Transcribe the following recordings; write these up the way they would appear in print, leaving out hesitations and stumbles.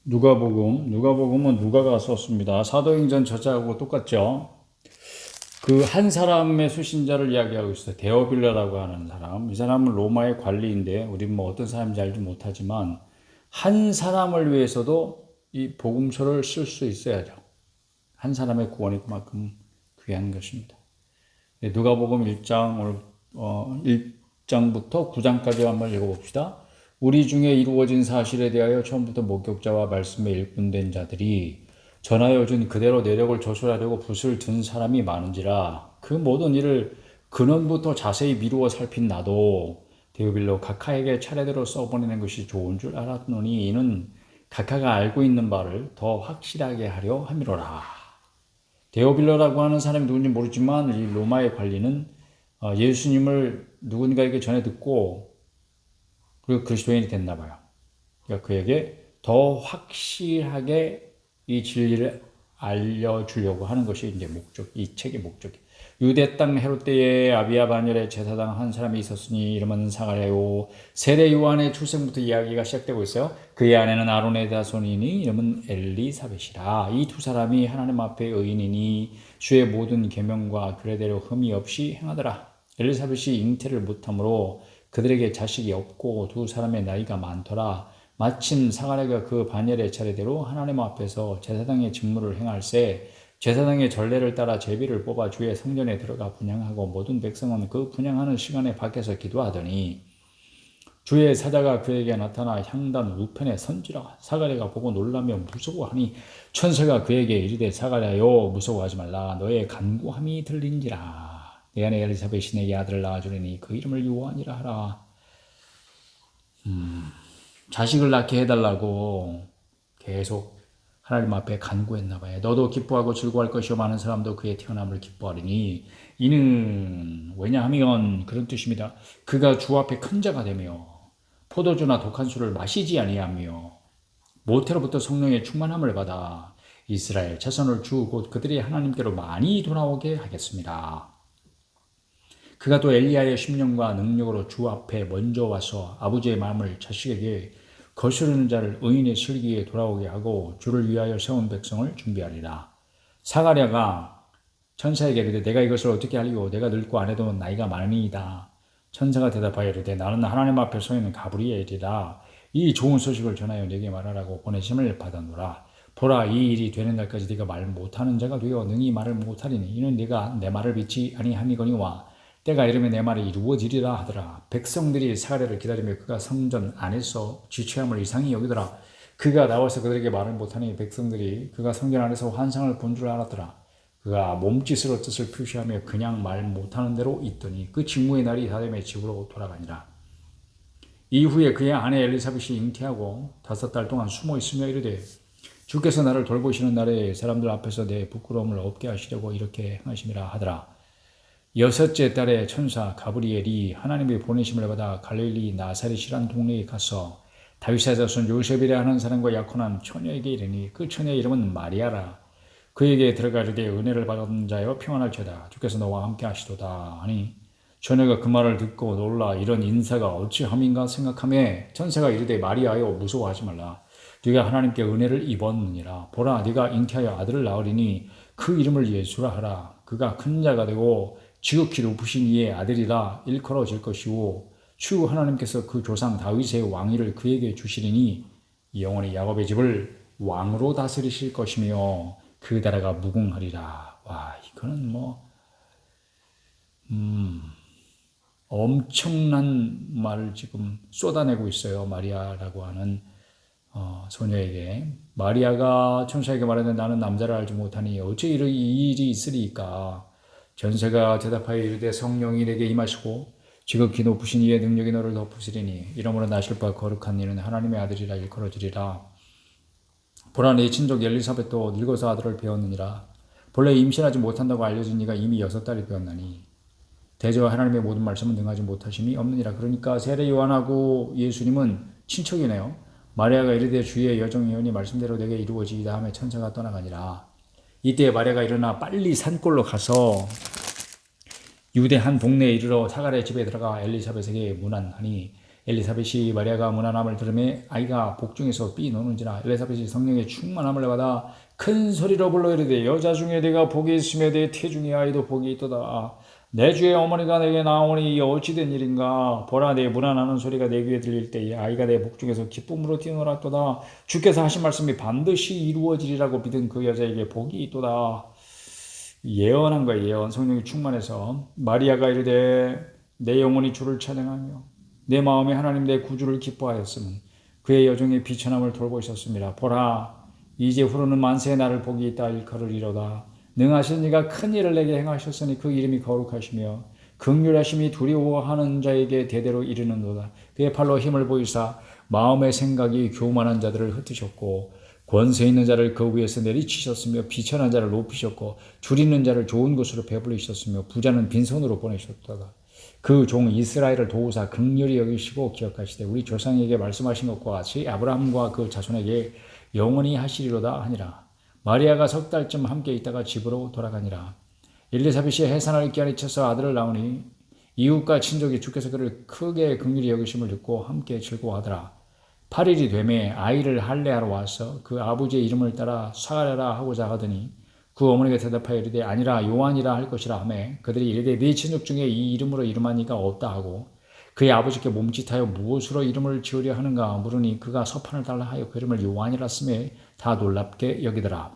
누가복음은 누가가 썼습니다. 사도행전 저자하고 똑같죠. 그 한 사람의 수신자를 이야기하고 있어요. 데오빌라라고 하는 사람. 이 사람은 로마의 관리인데 우리는 뭐 어떤 사람인지 알지 못하지만 한 사람을 위해서도 이 복음서를 쓸 수 있어야죠. 한 사람의 구원이 그만큼 귀한 것입니다. 누가복음 1장부터 9장까지 한번 읽어봅시다. 우리 중에 이루어진 사실에 대하여 처음부터 목격자와 말씀에 일꾼된 자들이 전하여 준 그대로 내력을 조술하려고 붓을 든 사람이 많은지라 그 모든 일을 근원부터 자세히 미루어 살핀 나도 데오빌로 각하에게 차례대로 써보내는 것이 좋은 줄 알았노니 이는 각하가 알고 있는 바를 더 확실하게 하려 함이로라. 데오빌로라고 하는 사람이 누군지 모르지만 이 로마의 관리는 예수님을 누군가에게 전해 듣고 그리고 그리스도인이 됐나 봐요. 그러니까 그에게 더 확실하게 이 진리를 알려주려고 하는 것이 이제 이 책의 목적이. 유대 땅 헤롯 때에 아비야 반열에 제사장 한 사람이 있었으니 이름은 사가랴요. 세례 요한의 출생부터 이야기가 시작되고 있어요. 그의 아내는 아론의 자손이니 이름은 엘리사벳이라. 이 두 사람이 하나님 앞에 의인이니 주의 모든 계명과 규례대로 흠이 없이 행하더라. 엘리사벳이 잉태를 못하므로 그들에게 자식이 없고 두 사람의 나이가 많더라. 마침 사가랴가 그 반열의 차례대로 하나님 앞에서 제사장의 직무를 행할세 제사장의 전례를 따라 제비를 뽑아 주의 성전에 들어가 분향하고 모든 백성은 그 분향하는 시간에 밖에서 기도하더니 주의 사자가 그에게 나타나 향단 우편에 선지라. 사가랴가 보고 놀라며 무서워하니 천사가 그에게 이르되 사가랴여 무서워하지 말라. 너의 간구함이 들린지라. 내 아내 엘리사벳이 내게 아들을 낳아주리니 그 이름을 요한이라 하라. 자식을 낳게 해달라고 계속 하나님 앞에 간구했나 봐요. 너도 기뻐하고 즐거워할 것이요 많은 사람도 그의 태어남을 기뻐하리니 이는 왜냐하면 그런 뜻입니다. 그가 주 앞에 큰 자가 되며 포도주나 독한 술을 마시지 아니하며 모태로부터 성령의 충만함을 받아 이스라엘 자손을 주 곧 그들이 하나님께로 많이 돌아오게 하겠습니다. 그가 또 엘리야의 심령과 능력으로 주 앞에 먼저 와서 아버지의 마음을 자식에게 거스르는 자를 의인의 슬기에 돌아오게 하고 주를 위하여 세운 백성을 준비하리라. 사가랴가 천사에게 이르되 내가 이것을 어떻게 하리요? 내가 늙고 아내도 나이가 많으니이다. 천사가 대답하여 이르되 나는 하나님 앞에 서 있는 가브리엘이라. 이 좋은 소식을 전하여 내게 말하라고 보내심을 받아노라. 보라, 이 일이 되는 날까지 네가 말 못하는 자가 되어 능히 말을 못하리니 이는 네가 내 말을 믿지 아니함이거니와 때가 이르면 내 말이 이루어지리라 하더라. 백성들이 사가랴를 기다리며 그가 성전 안에서 지체함을 이상히 여기더라. 그가 나와서 그들에게 말을 못하니 백성들이 그가 성전 안에서 환상을 본 줄 알았더라. 그가 몸짓으로 뜻을 표시하며 그냥 말 못하는 대로 있더니 그 직무의 날이 다 되매 집으로 돌아가니라. 이후에 그의 아내 엘리사벳이 잉태하고 5달 동안 숨어 있으며 이르되 주께서 나를 돌보시는 날에 사람들 앞에서 내 부끄러움을 없게 하시려고 이렇게 행하심이라 하더라. 6째 달에 천사 가브리엘이 하나님의 보내심을 받아 갈릴리 나사렛이란 동네에 가서 다윗의 자손 요셉이라 하는 사람과 약혼한 처녀에게 이르니 그 처녀의 이름은 마리아라. 그에게 들어가 이르되 은혜를 받은 자여 평안할지어다. 주께서 너와 함께 하시도다 하니 처녀가 그 말을 듣고 놀라 이런 인사가 어찌함인가 생각하며 천사가 이르되 마리아여 무서워하지 말라. 네가 하나님께 은혜를 입었느니라. 보라, 네가 잉태하여 아들을 낳으리니 그 이름을 예수라 하라. 그가 큰 자가 되고 지극히 높으신 이의 아들이라 일컬어질 것이오. 주 하나님께서 그 조상 다윗의 왕위를 그에게 주시리니 영원히 야곱의 집을 왕으로 다스리실 것이며 그 나라가 무궁하리라. 와, 이거는 엄청난 말을 지금 쏟아내고 있어요. 마리아라고 하는 소녀에게. 마리아가 천사에게 말하는데 나는 남자를 알지 못하니 어찌 이 일이 있으리까. 전세가 대답하여 이르되 성령이 내게 임하시고 지극히 높으신 이의 능력이 너를 덮으시리니 이러므로 나실 바 거룩한 이는 하나님의 아들이라 일컬어지리라. 보라, 내 친족 엘리사벳도 늙어서 아들을 배웠느니라. 본래 임신하지 못한다고 알려진 이가 이미 6달이 되었나니 대저와 하나님의 모든 말씀은 능하지 못하심이 없느니라. 그러니까 세례 요한하고 예수님은 친척이네요. 마리아가 이르되 주의 여정 예언이 말씀대로 내게 이루어지이다 하며 천사가 떠나가니라. 이때 마리아가 일어나 빨리 산골로 가서 유대 한 동네에 이르러 사가랴의 집에 들어가 엘리사벳에게 문안하니 엘리사벳이 마리아가 문안함을 들으매 아이가 복중에서 삐노는지라. 엘리사벳이 성령의 충만함을 받아 큰 소리로 불러 이르되 여자 중에 내가 복이 있으며 내 태중의 아이도 복이 있도다. 내 주의 어머니가 내게 나오니 이 어찌된 일인가. 보라, 내 문안하는 소리가 내 귀에 들릴 때에 아이가 내 복중에서 기쁨으로 뛰어놀았도다. 주께서 하신 말씀이 반드시 이루어지리라고 믿은 그 여자에게 복이 있도다. 예언한 거예요. 예언. 성령이 충만해서 마리아가 이르되 내 영혼이 주를 찬양하며 내 마음에 하나님 내 구주를 기뻐하였으면 그의 여종의 비천함을 돌고 있었습니다. 보라, 이제 후로는 만세의 나를 복이 있다 일컬으리로다. 능하신 이가 큰 일을 내게 행하셨으니 그 이름이 거룩하시며 긍휼하심이 두려워하는 자에게 대대로 이르는도다. 그의 팔로 힘을 보이사 마음의 생각이 교만한 자들을 흩으셨고 권세 있는 자를 그 위에서 내리치셨으며 비천한 자를 높이셨고 줄 있는 자를 좋은 곳으로 배불리셨으며 부자는 빈손으로 보내셨도다. 그 종 이스라엘을 도우사 긍휼히 여기시고 기억하시되 우리 조상에게 말씀하신 것과 같이 아브라함과 그 자손에게 영원히 하시리로다 하니라. 마리아가 석 달쯤 함께 있다가 집으로 돌아가니라. 엘리사벳이 해산할 기한이 차서 아들을 낳으니 이웃과 친족이 주께서 그를 크게 긍휼히 여기심을 듣고 함께 즐거워하더라. 8일이 되매 아이를 할례하러 와서 그 아버지의 이름을 따라 사가랴라 하고자 하더니 그 어머니가 대답하여 이르되 아니라 요한이라 할 것이라 하매 그들이 이르되 네 친족 중에 이 이름으로 이름한 이가 없다 하고 그의 아버지께 몸짓하여 무엇으로 이름을 지으려 하는가 물으니 그가 서판을 달라 하여 그 이름을 요한이라 쓰매 다 놀랍게 여기더라.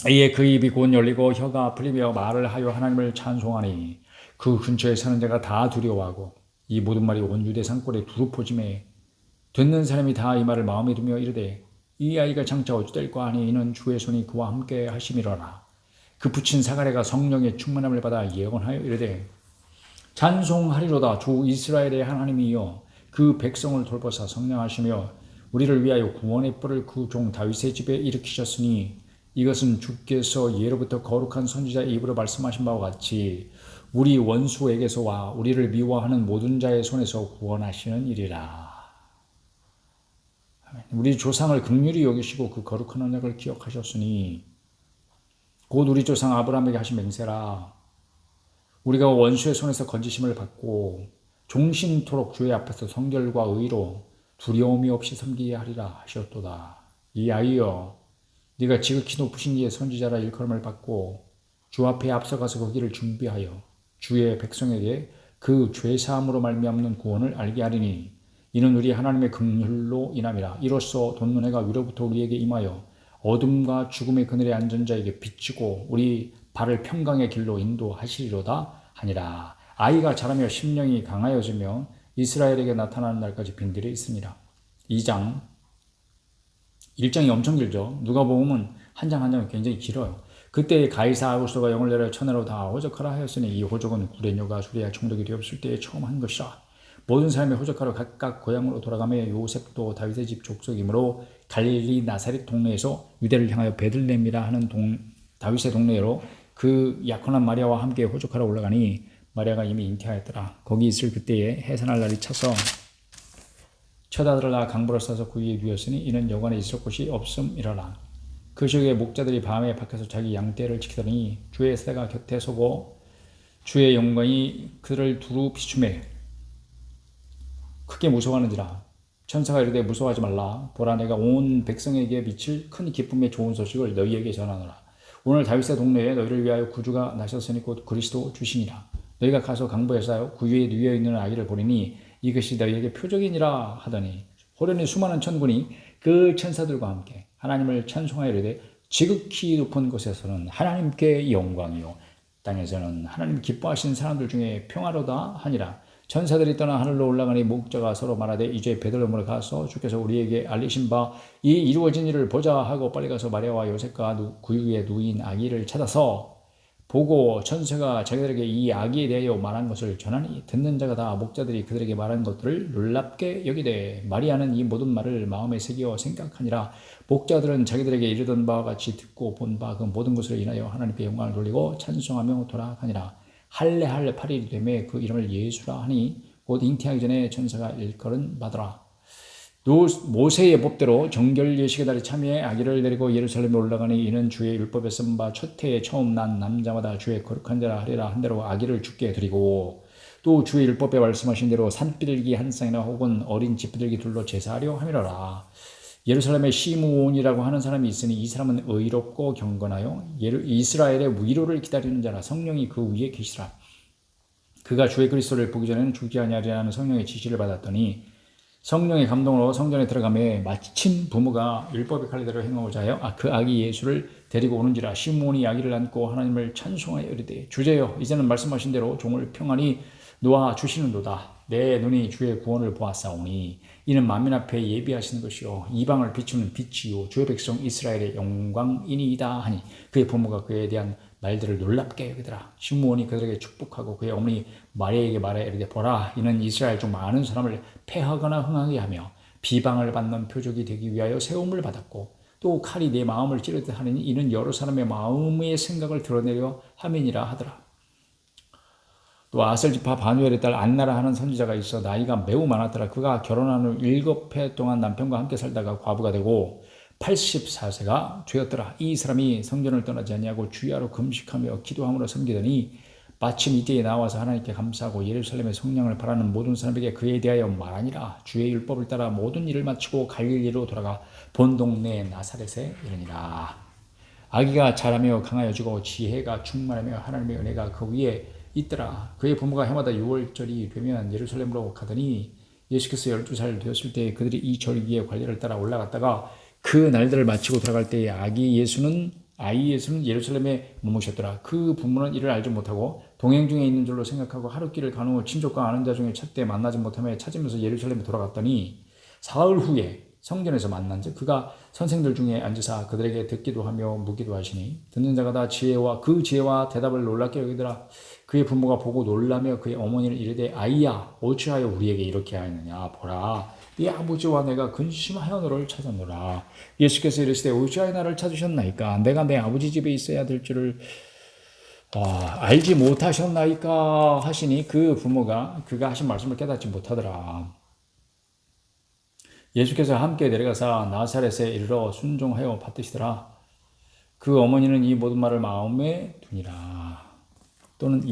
이에 그 입이 곧 열리고 혀가 풀리며 말을 하여 하나님을 찬송하니 그 근처에 사는 자가 다 두려워하고 이 모든 말이 온 유대 산골에 두루 퍼짐에 듣는 사람이 다 이 말을 마음에 두며 이르되 이 아이가 장차 어찌 될까 하니 이는 주의 손이 그와 함께 하심이로라. 그 붙인 사가랴가 성령의 충만함을 받아 예언하여 이르되 찬송하리로다. 주 이스라엘의 하나님이여 그 백성을 돌보사 성령하시며 우리를 위하여 구원의 뿔을 그 종 다윗의 집에 일으키셨으니 이것은 주께서 예로부터 거룩한 선지자의 입으로 말씀하신 바와 같이 우리 원수에게서와 우리를 미워하는 모든 자의 손에서 구원하시는 일이라. 우리 조상을 긍휼히 여기시고 그 거룩한 언약을 기억하셨으니 곧 우리 조상 아브라함에게 하신 맹세라. 우리가 원수의 손에서 건지심을 받고 종신토록 주의 앞에서 성결과 의로 두려움이 없이 섬기게 하리라 하셨도다. 이 아이여, 네가 지극히 높으신 이의 선지자라 일컬음을 받고 주 앞에 앞서가서 그 길을 준비하여 주의 백성에게 그 죄사함으로 말미암는 구원을 알게 하리니 이는 우리 하나님의 긍휼로 인함이라. 이로써 돋는 해가 위로부터 우리에게 임하여 어둠과 죽음의 그늘에 앉은 자에게 비치고 우리 발을 평강의 길로 인도하시리로다 하니라. 아이가 자라며 심령이 강하여지며 이스라엘에게 나타나는 날까지 빈들이 있으니라. 2장 1장이 엄청 길죠. 누가복음은 한 장 한 장이 굉장히 길어요. 그때 가이사 아구스토가 영을 내려 천하로 다 호적하라 하였으니 이 호적은 구레뇨가 수레아 총독이 되었을 때에 처음 한 것이라. 모든 사람이 호적하러 각각 고향으로 돌아가며 요셉도 다윗의 집 족속이므로 갈릴리 나사렛 동네에서 유대를 향하여 베들레헴이라 하는 다윗의 동네로 그 약혼한 마리아와 함께 호적하러 올라가니 마리아가 이미 잉태하였더라. 거기 있을 그때에 해산할 날이 차서 첫 아들을 낳아 강보를 싸서 그 위에 누웠으니 이는 여관에 있을 곳이 없음이라라. 그 시기에 목자들이 밤에 밖에서 자기 양떼를 지키더니 주의 새가 곁에 서고 주의 영광이 그들을 두루 비추매 크게 무서워하는지라. 천사가 이르되 무서워하지 말라. 보라, 내가 온 백성에게 미칠 큰 기쁨의 좋은 소식을 너희에게 전하노라. 오늘 다윗의 동네에 너희를 위하여 구주가 나셨으니 곧 그리스도 주시니라. 너희가 가서 강보에 쌓여 그 위에 누워 있는 아기를 보리니 이것이 너희에게 표적이니라 하더니 호련히 수많은 천군이 그 천사들과 함께 하나님을 찬송하여 이르되 지극히 높은 곳에서는 하나님께 영광이요 땅에서는 하나님 기뻐하신 사람들 중에 평화로다 하니라. 천사들이 떠나 하늘로 올라가니 목자가 서로 말하되 이제 베들레헴으로 가서 주께서 우리에게 알리신 바 이 이루어진 일을 보자 하고 빨리 가서 마리아와 요셉과 그 위에 누인 아기를 찾아서 보고 천사가 자기들에게 이 아기에 대하여 말한 것을 전하니 듣는 자가 다 목자들이 그들에게 말한 것들을 놀랍게 여기되 마리아는 이 모든 말을 마음에 새겨 생각하니라. 목자들은 자기들에게 이르던 바와 같이 듣고 본 바 그 모든 것을 인하여 하나님께 영광을 돌리고 찬송하며 돌아가니라. 할례할 8일이 되매 그 이름을 예수라 하니 곧 잉태하기 전에 천사가 일컬은 바더라. 모세의 법대로 정결 예식의 달에 참여해 아기를 데리고 예루살렘에 올라가니 이는 주의 율법에 쓴 바 첫 해에 처음 난 남자마다 주의 거룩한 자라 하리라 한 대로 아기를 주께 드리고 또 주의 율법에 말씀하신 대로 산비둘기 한 쌍이나 혹은 어린 집비둘기 둘로 제사하려 함이로라. 예루살렘에 시므온이라고 하는 사람이 있으니 이 사람은 의롭고 경건하여 이스라엘의 위로를 기다리는 자라. 성령이 그 위에 계시라. 그가 주의 그리스도를 보기 전에는 죽지 아니하리라는 성령의 지시를 받았더니 성령의 감동으로 성전에 들어가매 마침 부모가 율법의 칼대로 행하고자 하여 그 아기 예수를 데리고 오는지라. 시므온이 아기를 안고 하나님을 찬송하여 이르되 주제여 이제는 말씀하신 대로 종을 평안히 놓아 주시는도다. 내 눈이 주의 구원을 보았사오니 이는 만민 앞에 예비하시는 것이요 이방을 비추는 빛이요 주의 백성 이스라엘의 영광이니이다 하니 그의 부모가 그에 대한 말들을 놀랍게 여기더라. 시므온이 그들에게 축복하고 그의 어머니 마리아에게 말해 이르되 보라 이는 이스라엘 중 많은 사람을 패하거나 흥하게 하며 비방을 받는 표적이 되기 위하여 세움을 받았고 또 칼이 내 마음을 찌르듯 하느니 이는 여러 사람의 마음의 생각을 드러내려 함이니라 하더라. 또 아셀지파 바누엘의 딸 안나라 하는 선지자가 있어 나이가 매우 많았더라. 그가 결혼한 후 7해 동안 남편과 함께 살다가 과부가 되고 84세가 되었더라. 이 사람이 성전을 떠나지 아니하고 주야로 금식하며 기도함으로 섬기더니 마침 이때에 나와서 하나님께 감사하고 예루살렘의 성령을 바라는 모든 사람에게 그에 대하여 말하니라. 주의 율법을 따라 모든 일을 마치고 갈릴리로 돌아가 본 동네 나사렛에 이르니라. 아기가 자라며 강하여지고 지혜가 충만하며 하나님의 은혜가 그 위에 있더라. 그의 부모가 해마다 6월절이 되면 예루살렘으로 가더니 예수께서 12살 되었을 때 그들이 이 절기의 관례를 따라 올라갔다가 그 날들을 마치고 돌아갈 때에 아이 예수는 예루살렘에 머무셨더라. 그 부모는 이를 알지 못하고 동행 중에 있는 줄로 생각하고 하룻길을 간 후 친족과 아는 자 중에 찾되 만나지 못하며 찾으면서 예루살렘에 돌아갔더니 사흘 후에 성전에서 만난즉 그가 선생들 중에 앉으사 그들에게 듣기도 하며 묻기도 하시니 듣는 자가 다 그 지혜와 대답을 놀랍게 여기더라. 그의 부모가 보고 놀라며 그의 어머니를 이르되 아이야 어찌하여 우리에게 이렇게 하였느냐 보라 네 아버지와 내가 근심하여 너를 찾았노라. 예수께서 이르시되 어찌하여 나를 찾으셨나이까 내가 내 아버지 집에 있어야 될 줄을 알지 못하셨나이까 하시니 그 부모가 그가 하신 말씀을 깨닫지 못하더라. 예수께서 함께 내려가사 나사렛에 이르러 순종하여 받드시더라. 그 어머니는 이 모든 말을 마음에 두니라. 또는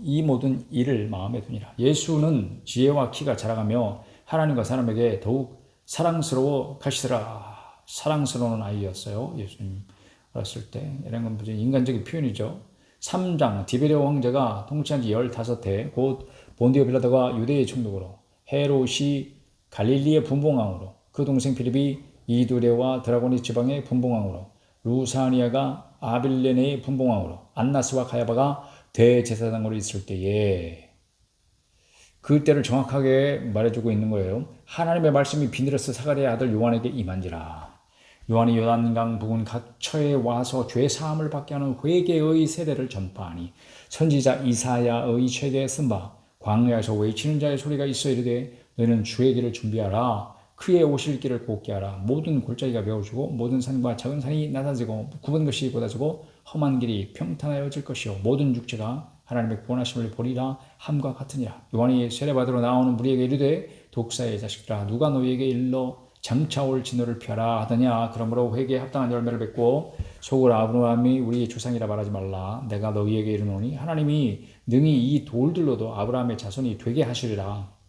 이 모든 일을 마음에 두니라. 예수는 지혜와 키가 자라가며 하나님과 사람에게 더욱 사랑스러워 가시더라. 사랑스러운 아이였어요. 예수님 어렸을 때. 이런 건 인간적인 표현이죠. 3장 디베레오 황제가 통치한 지 15해 곧 본디오 빌라도가 유대의 총독으로 헤롯이 갈릴리의 분봉왕으로 그 동생 필립이 이두레와 드라고니 지방의 분봉왕으로 루사니아가 아빌레네의 분봉왕으로 안나스와 가야바가 대제사장으로 있을 때에 그때를 정확하게 말해주고 있는 거예요. 하나님의 말씀이 비느러스 사가랴의 아들 요한에게 임한지라. 요한이 요단강 부근 각 처에 와서 죄 사함을 받게 하는 회개의 세례를 전파하니 선지자 이사야의 책에 쓴 바 광야에서 외치는 자의 소리가 있어 이르되 너희는 주의 길을 준비하라. 그의 오실 길을 곱게 하라. 모든 골짜기가 메워지고 모든 산과 작은 산이 낮아지고 굽은 것이 곧아지고 험한 길이 평탄하여질 것이요 모든 육체가 하나님의 구원하심을 보리라 함과 같으니라. 요한이 세례받으러 나오는 무리에게 이르되 독사의 자식들아 누가 너희에게 일러 장차 올 진노를 피하라 하더냐. 그러므로 회개에 합당한 열매를 맺고 속을 아브라함이 우리의 조상이라 말하지 말라. 내가 너희에게 이르노니 하나님이 능히 이 돌들로도 아브라함의 자손이 되게 하시리라.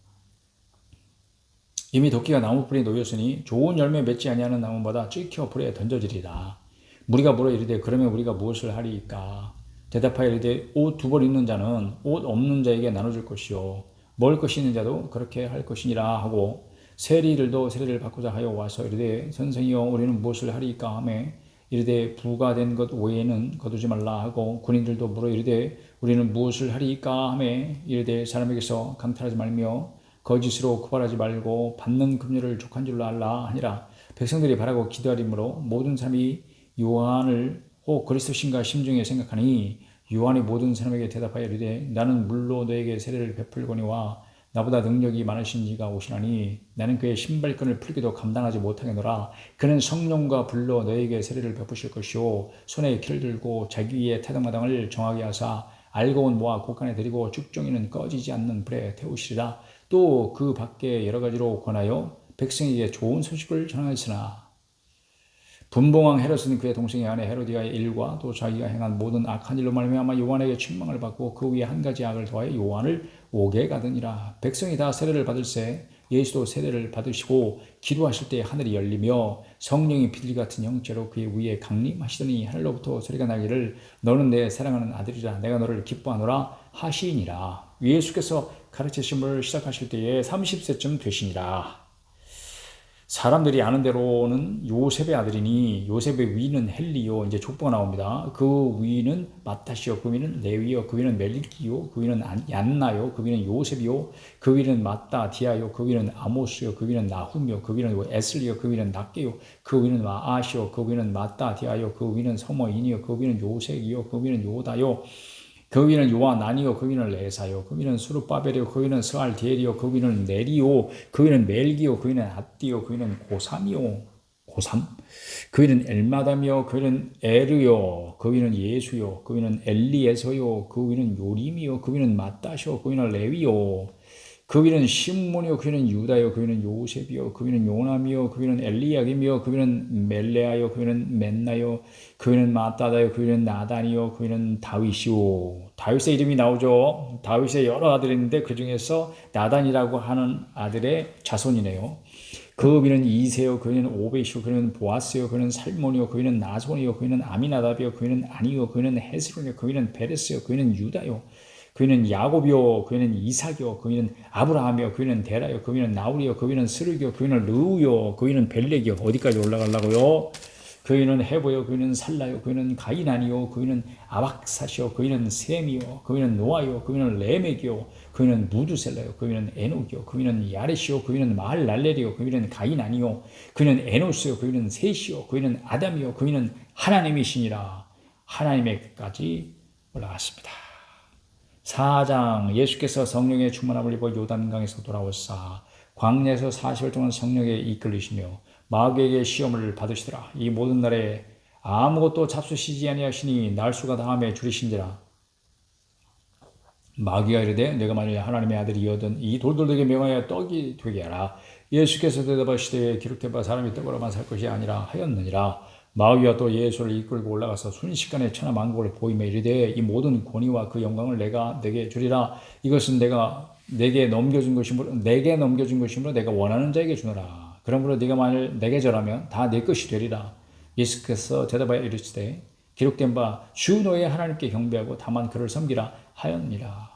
이미 도끼가 나무뿌리에 놓였으니 좋은 열매 맺지 아니하는 나무마다 찍혀 불에 던져지리라. 무리가 물어 이르되 그러면 우리가 무엇을 하리이까. 대답하여 이르되 옷 2벌 있는 자는 옷 없는 자에게 나눠줄 것이요 먹을 것이 있는 자도 그렇게 할 것이니라 하고 세리들도 세례를 받고자 하여 와서 이르되 선생이여 우리는 무엇을 하리이까 하며 이르되 부가 된 것 외에는 거두지 말라 하고 군인들도 물어 이르되 우리는 무엇을 하리이까 하며 이르되 사람에게서 강탈하지 말며 거짓으로 고발하지 말고 받는 금료를 족한 줄로 알라 하니라. 백성들이 바라고 기도하리므로 모든 사람이 요한을 혹 그리스도신가 심중에 생각하니 요한이 모든 사람에게 대답하여 이르되 나는 물로 너에게 세례를 베풀거니와 나보다 능력이 많으신 이가 오시나니 나는 그의 신발끈을 풀기도 감당하지 못하겠노라. 그는 성령과 불로 너에게 세례를 베푸실 것이요 손에 키를 들고 자기 위에 타당마당을 정하게 하사 알고온 모아 곳간에 들이고 죽종이는 꺼지지 않는 불에 태우시리라. 또 그 밖에 여러 가지로 권하여 백성에게 좋은 소식을 전하였으나 분봉왕 헤롯은 그의 동생의 아내 헤로디아의 일과 또 자기가 행한 모든 악한 일로 말미암아 요한에게 책망을 받고 그 위에 한 가지 악을 더하여 요한을 옥에 가두니라. 백성이 다 세례를 받을새 예수도 세례를 받으시고 기도하실 때 하늘이 열리며 성령이 비둘기 같은 형체로 그의 위에 강림하시더니 하늘로부터 소리가 나기를 너는 내 사랑하는 아들이라 내가 너를 기뻐하노라 하시니라. 예수께서 가르치심을 시작하실 때에 30세쯤 되시니라. 사람들이 아는 대로는 요셉의 아들이니 요셉의 위는 헬리요. 이제 족보가 나옵니다. 그 위는 마타시요. 그 위는 레위요. 그 위는 멜기요. 그 위는 얀나요. 그 위는 요셉이요. 그 위는 마따디아요. 그 위는 아모스요. 그 위는 나훔이요. 그 위는 에슬리요. 그 위는 낫게요. 그 위는 마아시요. 그 위는 마따디아요. 그 위는 서머인이요. 그 위는 요색이요. 그 위는 요다요. 그 위는 요아나니요, 그 위는 레사요, 그 위는 수르바벨이요, 그 위는 스알디엘이요, 그 위는 네리요, 그 위는 멜기요, 그 위는 앗디요, 그 위는 고삼이요, 고삼, 그 위는 엘마담이요, 그 위는 에르요, 그 위는 예수요, 그 위는 엘리에서요, 그 위는 요림이요, 그 위는 마따시요, 그 위는 레위요, 그 위는 시몬이요, 그 위는 유다요, 그 위는 요셉이요, 그 위는 요남이요, 그 위는 엘리야김이요, 그 위는 멜레아요, 그 위는 맨나요, 그 위는 마따다요, 그 위는 나단이요, 그 위는 다윗이요. 다윗의 이름이 나오죠. 다윗의 여러 아들이 있는데 그 중에서 나단이라고 하는 아들의 자손이네요. 그 위는 이세요, 그 위는 오벳이요, 그 위는 보아스요, 그 위는 살몬이요, 그 위는 나손이요, 그 위는 아미나답이요, 그 위는 아니요, 그 위는 헤스론이요, 그 위는 베레스요, 그 위는 유다요. 그 위는 야곱이요, 그 위는 이삭이요, 그 위는 아브라함이요, 그 위는 데라요, 그 위는 나울이요, 그 위는 스르기요, 그 위는 르우요, 그 위는 벨렉이요. 어디까지 올라가려고요? 그 위는 헤보요, 그 위는 살라요, 그 위는 가이난이요, 그 위는 아박사시요, 그 위는 셈이요, 그 위는 노아요, 그 위는 레멕이요, 그 위는 무두셀라요, 그 위는 에녹이요, 그 위는 야레시요, 그 위는 마할랄렐이요, 그 위는 가이난이요, 그 위는 에노스요, 그 위는 셋이요, 그 위는 아담이요, 그 위는 하나님이시니라. 하나님에게까지 올라갔습니다. 4장 예수께서 성령의 충만함을 입어 요단강에서 돌아오사 광야에서 40일 동안 성령에 이끌리시며 마귀에게 시험을 받으시더라. 이 모든 날에 아무것도 잡수시지 아니하시니 날수가 다함에 줄이신지라. 마귀가 이르되 내가 만일 하나님의 아들이여든 이 돌들에게 명하여 떡이 되게 하라. 예수께서 대답하시되 기록된 바 사람이 떡으로만 살 것이 아니라 하였느니라. 마귀가 또 예수를 이끌고 올라가서 순식간에 천하 만국을 보이며 이르되 이 모든 권위와 그 영광을 내가 내게 주리라. 이것은 내가 내게 넘겨준 것이므로 내가 원하는 자에게 주노라. 그러므로 네가 만일 내게 절하면 다 내 것이 되리라. 예수께서 대답하여 이르시되 기록된 바 주 너의 하나님께 경배하고 다만 그를 섬기라 하였느니라.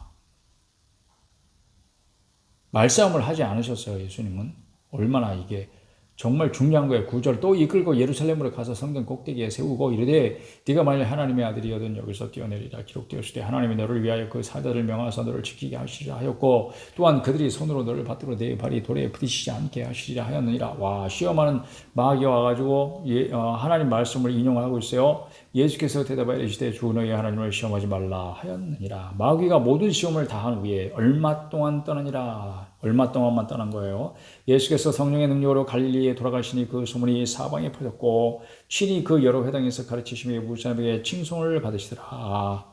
말싸움을 하지 않으셨어요. 예수님은. 얼마나 이게 정말 중요한 거예요. 9절 또 이끌고 예루살렘으로 가서 성전 꼭대기에 세우고 이르되 네가 만일 하나님의 아들이여든 여기서 뛰어내리라. 기록되었으되 하나님이 너를 위하여 그 사자를 명하사 너를 지키게 하시리라 하였고 또한 그들이 손으로 너를 받들어 내 발이 돌에 부딪히지 않게 하시리라 하였느니라. 와, 시험하는 마귀가 와가지고 하나님 말씀을 인용하고 있어요. 예수께서 대답하여 이르시되 주 너희 하나님을 시험하지 말라 하였느니라. 마귀가 모든 시험을 다 한 후에 얼마 동안 떠나니라. 얼마 동안만 떠난 거예요. 예수께서 성령의 능력으로 갈릴리에 돌아가시니 그 소문이 사방에 퍼졌고 친히 그 여러 회당에서 가르치시며 모든 사람에게 칭송을 받으시더라.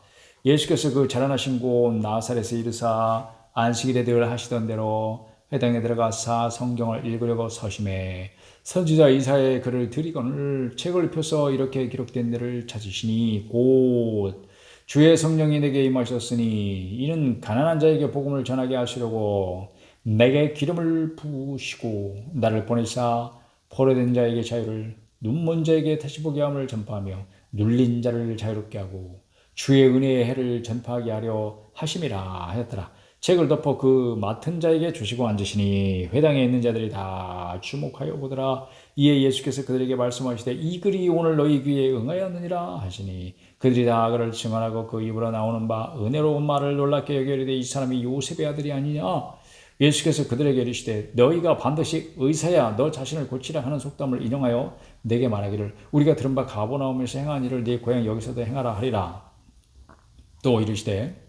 예수께서 그 자라나신 곳 나사렛에 이르사 안식일에 늘 하시던 대로 회당에 들어가사 성경을 읽으려고 서심해 선지자 이사야의 글을 들이거늘 책을 펴서 이렇게 기록된 데를 찾으시니 곧 주의 성령이 내게 임하셨으니 이는 가난한 자에게 복음을 전하게 하시려고 내게 기름을 부으시고 나를 보내사 포로된 자에게 자유를 눈먼 자에게 다시 보게 함을 전파하며 눌린 자를 자유롭게 하고 주의 은혜의 해를 전파하게 하려 하심이라 하였더라. 책을 덮어 그 맡은 자에게 주시고 앉으시니 회당에 있는 자들이 다 주목하여 보더라. 이에 예수께서 그들에게 말씀하시되 이 글이 오늘 너희 귀에 응하였느니라 하시니 그들이 다 그를 증언하고 그 입으로 나오는 바 은혜로운 말을 놀랍게 여겨 이르되 이 사람이 요셉의 아들이 아니냐. 예수께서 그들에게 이르시되 너희가 반드시 의사야 너 자신을 고치라 하는 속담을 인용하여 내게 말하기를 우리가 들은 바 가버나움에서 행한 일을 네 고향 여기서도 행하라 하리라. 또 이르시되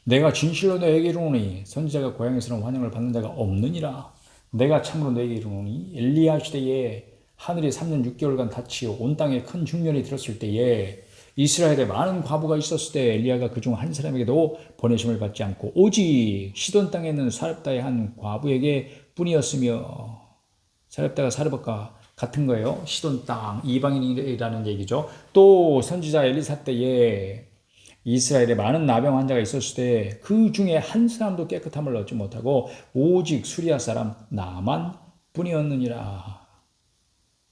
내가 진실로 너에게 이르노니 선지자가 고향에서는 환영을 받는 자가 없느니라. 내가 참으로 너에게 이르노니 엘리야 시대에 하늘이 3년 6개월간 닫히어 온 땅에 큰 흉년이 들었을 때에 이스라엘에 많은 과부가 있었을 때 엘리야가 그중 한 사람에게도 보내심을 받지 않고 오직 시돈 땅에 있는 사렙다의 한 과부에게 뿐이었으며 사렙다가 사르밧과 같은 거예요. 시돈 땅, 이방인이라는 얘기죠. 또 선지자 엘리사 때에 이스라엘에 많은 나병 환자가 있었을 때 그 중에 한 사람도 깨끗함을 얻지 못하고 오직 수리아 사람 나만 뿐이었느니라.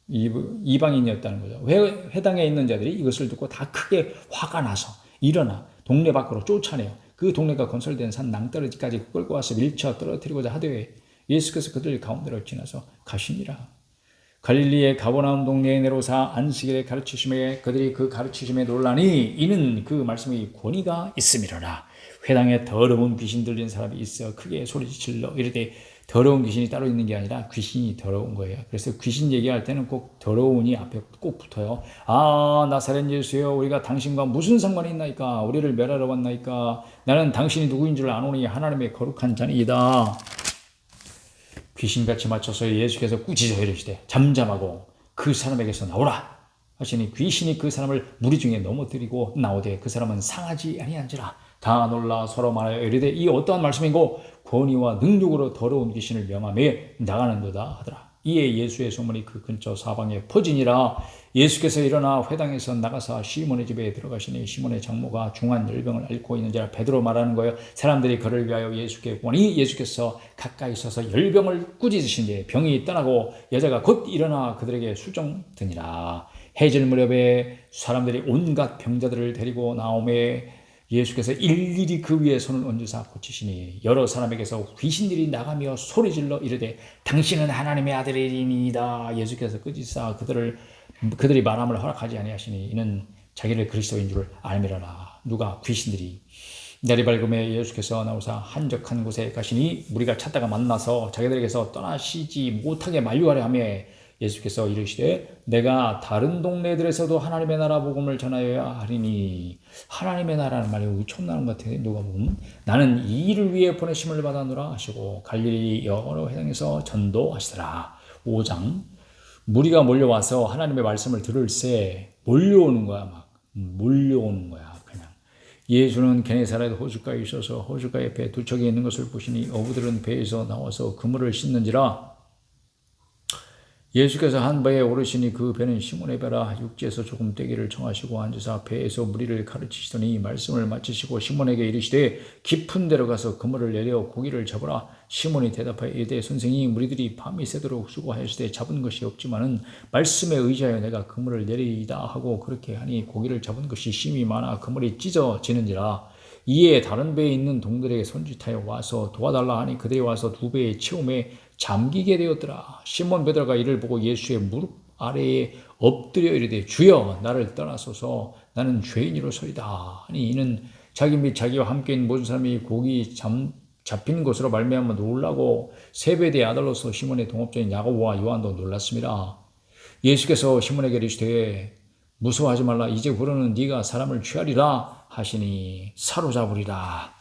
이방인이었다는 거죠. 회당에 있는 자들이 이것을 듣고 다 크게 화가 나서 일어나 동네 밖으로 쫓아내요. 그 동네가 건설된 산 낭떠러지까지 끌고 와서 밀쳐 떨어뜨리고자 하되 예수께서 그들 가운데로 지나서 가시니라. 갈릴리의 가버나움 동네에 내려오사 안식일에 가르치심에 그들이 그 가르치심에 놀라니 이는 그 말씀의 권위가 있음이로라. 회당에 더러운 귀신 들린 사람이 있어 크게 소리질러 이르되 더러운 귀신이 따로 있는 게 아니라 귀신이 더러운 거예요. 그래서 귀신 얘기할 때는 꼭 더러운이 앞에 꼭 붙어요. 아, 나사렛 예수여, 우리가 당신과 무슨 상관이 있나이까? 우리를 멸하러 왔나이까? 나는 당신이 누구인 줄 아노니 하나님의 거룩한 자니이다. 귀신같이 맞춰서 예수께서 꾸짖어 이르시되 잠잠하고 그 사람에게서 나오라 하시니 귀신이 그 사람을 무리 중에 넘어뜨리고 나오되 그 사람은 상하지 아니한지라. 다 놀라 서로 말하여 이르되 이 어떠한 말씀이고 권위와 능력으로 더러운 귀신을 명하며 나가는도다 하더라. 이에 예수의 소문이 그 근처 사방에 퍼지니라. 예수께서 일어나 회당에서 나가사 시몬의 집에 들어가시니 시몬의 장모가 중한 열병을 앓고 있는지라. 베드로 말하는 거예요. 사람들이 그를 위하여 예수께 보니 예수께서 가까이 서서 열병을 꾸짖으시니 병이 떠나고 여자가 곧 일어나 그들에게 수종드니라. 해질 무렵에 사람들이 온갖 병자들을 데리고 나오매 예수께서 일일이 그 위에 손을 얹으사 고치시니 여러 사람에게서 귀신들이 나가며 소리질러 이르되 당신은 하나님의 아들이니이다. 예수께서 꾸짖사 그들이 말함을 허락하지 아니하시니 이는 자기를 그리스도인 줄 알미라라. 누가? 귀신들이. 내리밝음에 예수께서 나오사 한적한 곳에 가시니 무리가 찾다가 만나서 자기들에게서 떠나시지 못하게 만류하려 하며 예수께서 이르시되 내가 다른 동네들에서도 하나님의 나라 복음을 전하여야 하리니. 하나님의 나라는 말이 의촌나는 것 같아요. 누가 보면 나는 이 일을 위해 보내심을 받았노라 하시고 갈릴리 여러 회당에서 전도하시더라. 5장 무리가 몰려와서 하나님의 말씀을 들을새 몰려오는 거야. 막 몰려오는 거야. 그냥 예수는 게네사렛 호숫가에 있어서 호숫가에 배 두 척이 있는 것을 보시니 어부들은 배에서 나와서 그물을 씻는지라. 예수께서 한 배에 오르시니 그 배는 시몬의 배라. 육지에서 조금 떼기를 청하시고 앉으사 배에서 무리를 가르치시더니 말씀을 마치시고 시몬에게 이르시되 깊은 데로 가서 그물을 내려 고기를 잡으라. 시몬이 대답하여 이르되 선생님 우리들이 밤이 새도록 수고하였으되 잡은 것이 없지만은 말씀에 의지하여 내가 그물을 내리이다 하고 그렇게 하니 고기를 잡은 것이 심히 많아 그물이 찢어지는지라. 이에 다른 배에 있는 동들에게 손짓하여 와서 도와달라 하니 그들이 와서 두 배의 체험에 잠기게 되었더라. 시몬 베드로가 이를 보고 예수의 무릎 아래에 엎드려 이르되 주여 나를 떠나소서 나는 죄인이로소이다 하니 이는 자기 및 자기와 함께 있는 모든 사람이 고기 잡힌 것으로 말미암아 놀라고 세베대의 아들로서 시몬의 동업자인 야고보와 요한도 놀랐습니다. 예수께서 시몬에게 이르시되 무서워하지 말라. 이제 후로는 네가 사람을 취하리라 하시니 사로잡으리라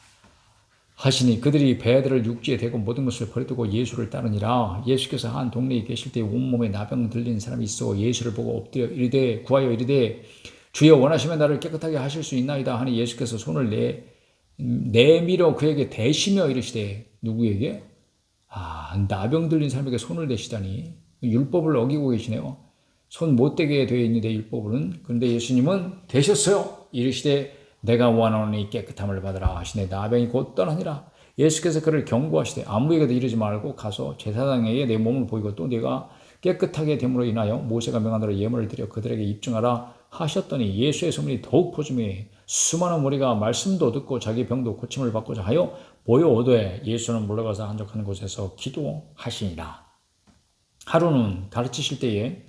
하시니 그들이 배들을 육지에 대고 모든 것을 버려두고 예수를 따르니라. 예수께서 한 동네에 계실 때 온몸에 나병 들린 사람이 있어 예수를 보고 엎드려 이르되 구하여 이르되 주여 원하시면 나를 깨끗하게 하실 수 있나이다 하니 예수께서 손을 내밀어 그에게 대시며 이르시되 누구에게? 나병 들린 사람에게 손을 대시다니 율법을 어기고 계시네요. 손 못 대게 되어 있는데 율법은. 그런데 예수님은 대셨어요. 이르시되 내가 원하노니 깨끗함을 받으라 하시네 나병이 곧 떠나니라. 예수께서 그를 경고하시되 아무에게도 이르지 말고 가서 제사장에게 내 몸을 보이고 또 네가 깨끗하게 됨으로 인하여 모세가 명한 대로 예물을 드려 그들에게 입증하라 하셨더니 예수의 소문이 더욱 퍼지매 수많은 무리가 말씀도 듣고 자기 병도 고침을 받고자 하여 모여오되 예수는 물러가서 한적한 곳에서 기도하시니라. 하루는 가르치실 때에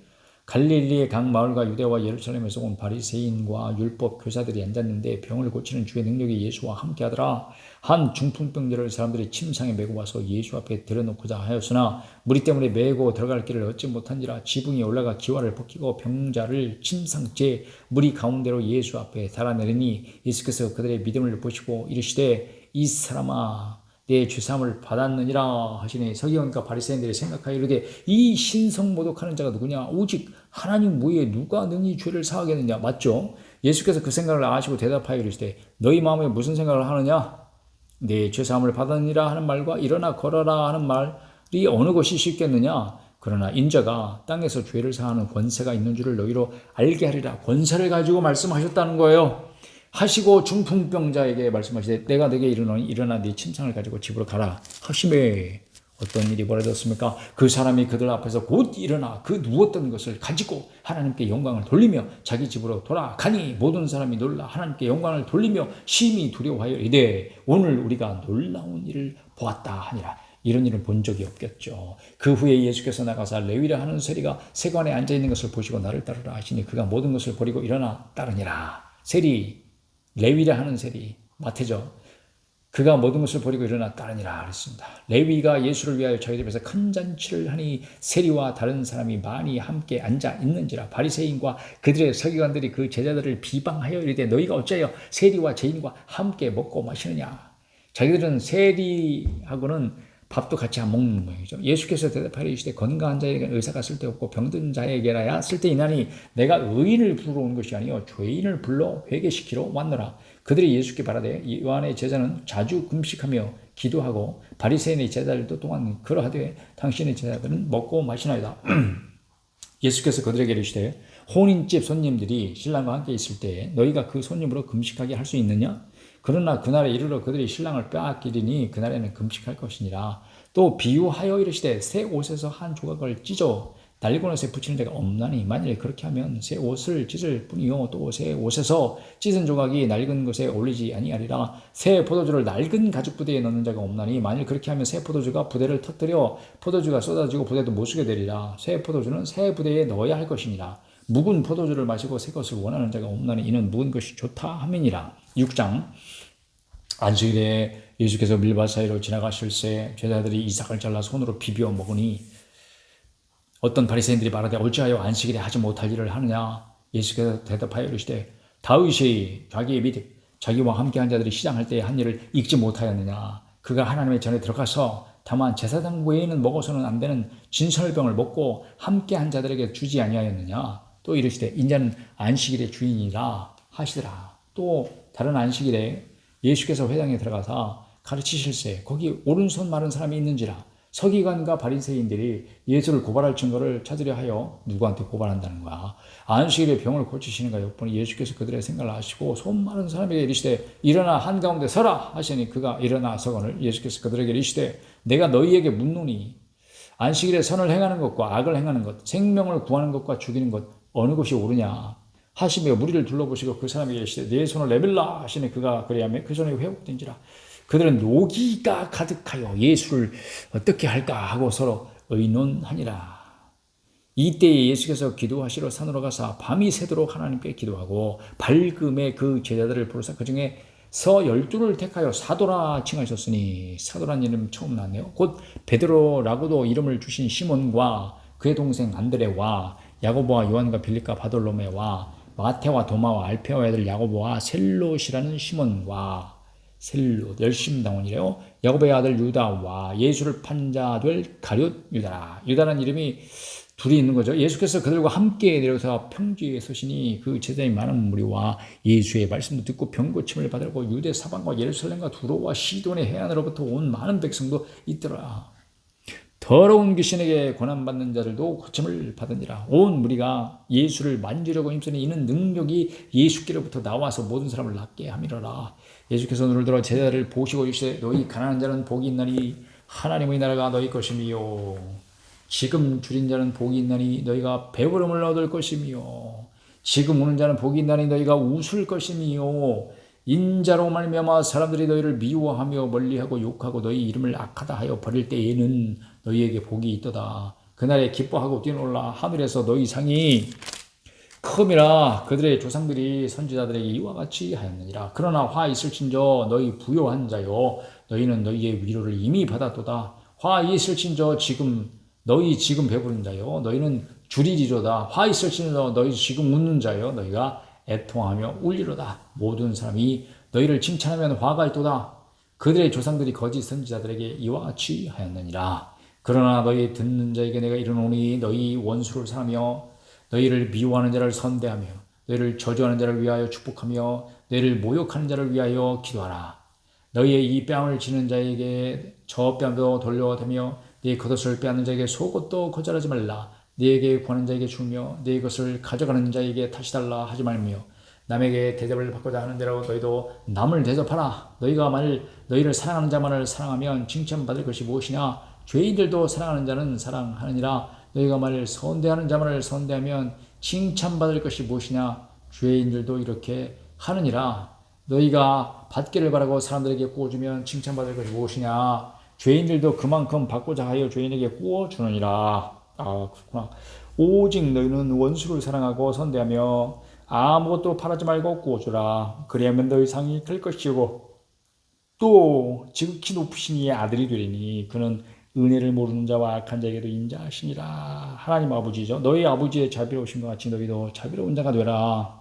갈릴리의 각 마을과 유대와 예루살렘에서 온 바리새인과 율법 교사들이 앉았는데 병을 고치는 주의 능력이 예수와 함께하더라. 한 중풍병자를 사람들이 침상에 메고 와서 예수 앞에 들여놓고자 하였으나 무리 때문에 메고 들어갈 길을 얻지 못한지라. 지붕에 올라가 기와를 벗기고 병자를 침상째 무리 가운데로 예수 앞에 달아내리니 예수께서 그들의 믿음을 보시고 이르시되 이 사람아 내 죄사함을 받았느니라 하시니 서기관과 바리새인들이 생각하여 이르되 이 신성모독하는 자가 누구냐? 오직 하나님 외에 누가 능히 죄를 사하겠느냐? 맞죠? 예수께서 그 생각을 아시고 대답하여 이르시되 너희 마음에 무슨 생각을 하느냐? 내 죄사함을 받았느니라 하는 말과 일어나 걸어라 하는 말이 어느 것이 쉽겠느냐? 그러나 인자가 땅에서 죄를 사하는 권세가 있는 줄을 너희로 알게 하리라. 권세를 가지고 말씀하셨다는 거예요. 하시고 중풍병자에게 말씀하시되 내가 네게 이르노니 일어나 네 침상을 가지고 집으로 가라 하심에 어떤 일이 벌어졌습니까? 그 사람이 그들 앞에서 곧 일어나 그 누웠던 것을 가지고 하나님께 영광을 돌리며 자기 집으로 돌아가니 모든 사람이 놀라 하나님께 영광을 돌리며 심히 두려워하여 이르되 오늘 우리가 놀라운 일을 보았다 하니라. 이런 일을 본 적이 없겠죠. 그 후에 예수께서 나가사 레위라 하는 세리가 세관에 앉아있는 것을 보시고 나를 따르라 하시니 그가 모든 것을 버리고 일어나 따르니라. 세리, 레위라 하는 세리, 마태죠. 그가 모든 것을 버리고 일어나 따르니라 그랬습니다. 레위가 예수를 위하여 저희 집에서 큰 잔치를 하니 세리와 다른 사람이 많이 함께 앉아 있는지라. 바리새인과 그들의 서기관들이 그 제자들을 비방하여 이르되 너희가 어찌하여 세리와 죄인과 함께 먹고 마시느냐. 자기들은 세리하고는 밥도 같이 안 먹는 모양이죠. 예수께서 대답하여 이르시되 건강한 자에게 의사가 쓸데없고 병든 자에게라야 쓸데있나니 내가 의인을 부르러 온 것이 아니요 죄인을 불러 회개시키러 왔노라. 그들이 예수께 말하되 요한의 제자는 자주 금식하며 기도하고 바리새인의 제자들도 또한 그러하되 당신의 제자들은 먹고 마시나이다. 예수께서 그들에게 이르시되 혼인집 손님들이 신랑과 함께 있을 때 너희가 그 손님으로 금식하게 할 수 있느냐? 그러나 그날에 이르러 그들이 신랑을 빼앗기리니 그날에는 금식할 것이니라. 또 비유하여 이르시되 새 옷에서 한 조각을 찢어 낡은 옷에 붙이는 데가 없나니 만일 그렇게 하면 새 옷을 찢을 뿐이요 또 새 옷에서 찢은 조각이 낡은 것에 어울리지 아니하리라. 새 포도주를 낡은 가죽 부대에 넣는 자가 없나니 만일 그렇게 하면 새 포도주가 부대를 터뜨려 포도주가 쏟아지고 부대도 못 쓰게 되리라. 새 포도주는 새 부대에 넣어야 할 것이니라. 묵은 포도주를 마시고 새 것을 원하는 자가 없나니 이는 묵은 것이 좋다 함이니라. 6장 안식일에 예수께서 밀밭 사이로 지나가실새 제자들이 이삭을 잘라 손으로 비벼 먹으니 어떤 바리새인들이 말하되 어찌하여 안식일에 하지 못할 일을 하느냐. 예수께서 대답하여 이르시되 다윗이 자기의 및 자기와 함께한 자들이 시장할 때에 한 일을 잊지 못하였느냐. 그가 하나님의 전에 들어가서 다만 제사장 외에는 먹어서는 안 되는 진설병을 먹고 함께한 자들에게 주지 아니하였느냐. 또 이르시되 인자는 안식일의 주인이라 하시더라. 또 다른 안식일에 예수께서 회당에 들어가서 가르치실새 거기 오른손 마른 사람이 있는지라. 서기관과 바리새인들이 예수를 고발할 증거를 찾으려 하여 누구한테 고발한다는 거야. 안식일에 병을 고치시는가 엿보니 예수께서 그들의 생각을 아시고 손 마른 사람에게 이르시되 일어나 한가운데 서라 하시니 그가 일어나 서거늘 예수께서 그들에게 이르시되 내가 너희에게 묻노니 안식일에 선을 행하는 것과 악을 행하는 것 생명을 구하는 것과 죽이는 것 어느 것이 옳으냐 하시며 무리를 둘러보시고 그 사람에게 이르시되 내 손을 내밀라 하시니 그가 그리하며 그 손이 회복된지라. 그들은 노기가 가득하여 예수를 어떻게 할까 하고 서로 의논하니라. 이때에 예수께서 기도하시러 산으로 가사 밤이 새도록 하나님께 기도하고 밝음에 그 제자들을 부르사 그 중에서 12를 택하여 사도라 칭하셨으니 사도란 이름 처음 나왔네요. 곧 베드로라고도 이름을 주신 시몬과 그의 동생 안드레와 야고보와 요한과 빌립과 바돌로메와 마테와 도마와 알페오의 아들 야고보와 셀롯이라는 시몬과 셀롯 열심당원이래요. 야고보의 아들 유다와 예수를 판자 될 가룟 유다라. 유다라는 이름이 둘이 있는 거죠. 예수께서 그들과 함께 내려서 평지에 서시니 그 제자의 많은 무리와 예수의 말씀도 듣고 병고침을 받으려고 유대 사방과 예루살렘과 두로와 시돈의 해안으로부터 온 많은 백성도 있더라. 더러운 귀신에게 고난받는 자들도 고침을 받으니라. 온 무리가 예수를 만지려고 힘쓰니 이는 능력이 예수께로부터 나와서 모든 사람을 낫게 함이로라. 예수께서 눈을 들어 제자를 보시고 이르시되 너희 가난한 자는 복이 있나니 하나님의 나라가 너희 것이미요. 지금 줄인 자는 복이 있나니 너희가 배부름을 얻을 것이미요. 지금 우는 자는 복이 있나니 너희가 웃을 것이미요. 인자로 말미암아 사람들이 너희를 미워하며 멀리하고 욕하고 너희 이름을 악하다 하여 버릴 때에는 너희에게 복이 있도다. 그날에 기뻐하고 뛰놀라 하늘에서 너희 상이 큼이라. 그들의 조상들이 선지자들에게 이와 같이 하였느니라. 그러나 화 있을진저 너희 부요한 자요 너희는 너희의 위로를 이미 받았도다. 화 있을진저 너희 지금 배부른 자요 너희는 줄이리로다. 화 있을진저 너희 지금 웃는 자요 너희가 애통하며 울리로다. 모든 사람이 너희를 칭찬하면 화가 있도다. 그들의 조상들이 거짓 선지자들에게 이와 같이 하였느니라. 그러나 너희 듣는 자에게 내가 이르노니 너희 원수를 사랑하며 너희를 미워하는 자를 선대하며 너희를 저주하는 자를 위하여 축복하며 너희를 모욕하는 자를 위하여 기도하라. 너희의 이 뺨을 치는 자에게 저 뺨도 돌려대며 네 겉옷을 빼앗는 자에게 속옷도 거절하지 말라. 네게 구하는 자에게 주며 네 것을 가져가는 자에게 다시 달라 하지 말며 남에게 대접을 받고자 하는 대로 너희도 남을 대접하라. 너희가 만일 너희를 사랑하는 자만을 사랑하면 칭찬받을 것이 무엇이냐? 죄인들도 사랑하는 자는 사랑하느니라. 너희가 만일 선대하는 자만을 선대하면 칭찬받을 것이 무엇이냐? 죄인들도 이렇게 하느니라. 너희가 받기를 바라고 사람들에게 구워주면 칭찬받을 것이 무엇이냐? 죄인들도 그만큼 받고자 하여 죄인에게 구워주느니라. 그렇구나. 오직 너희는 원수를 사랑하고 선대하며 아무것도 바라지 말고 구워주라. 그리하면 너희 상이 클 것이고 또 지극히 높으신 이의 아들이 되리니 그는 은혜를 모르는 자와 악한 자에게도 인자하시니라. 하나님 아버지죠. 너희 아버지의 자비로우신 것 같이 너희도 자비로운 자가 되라.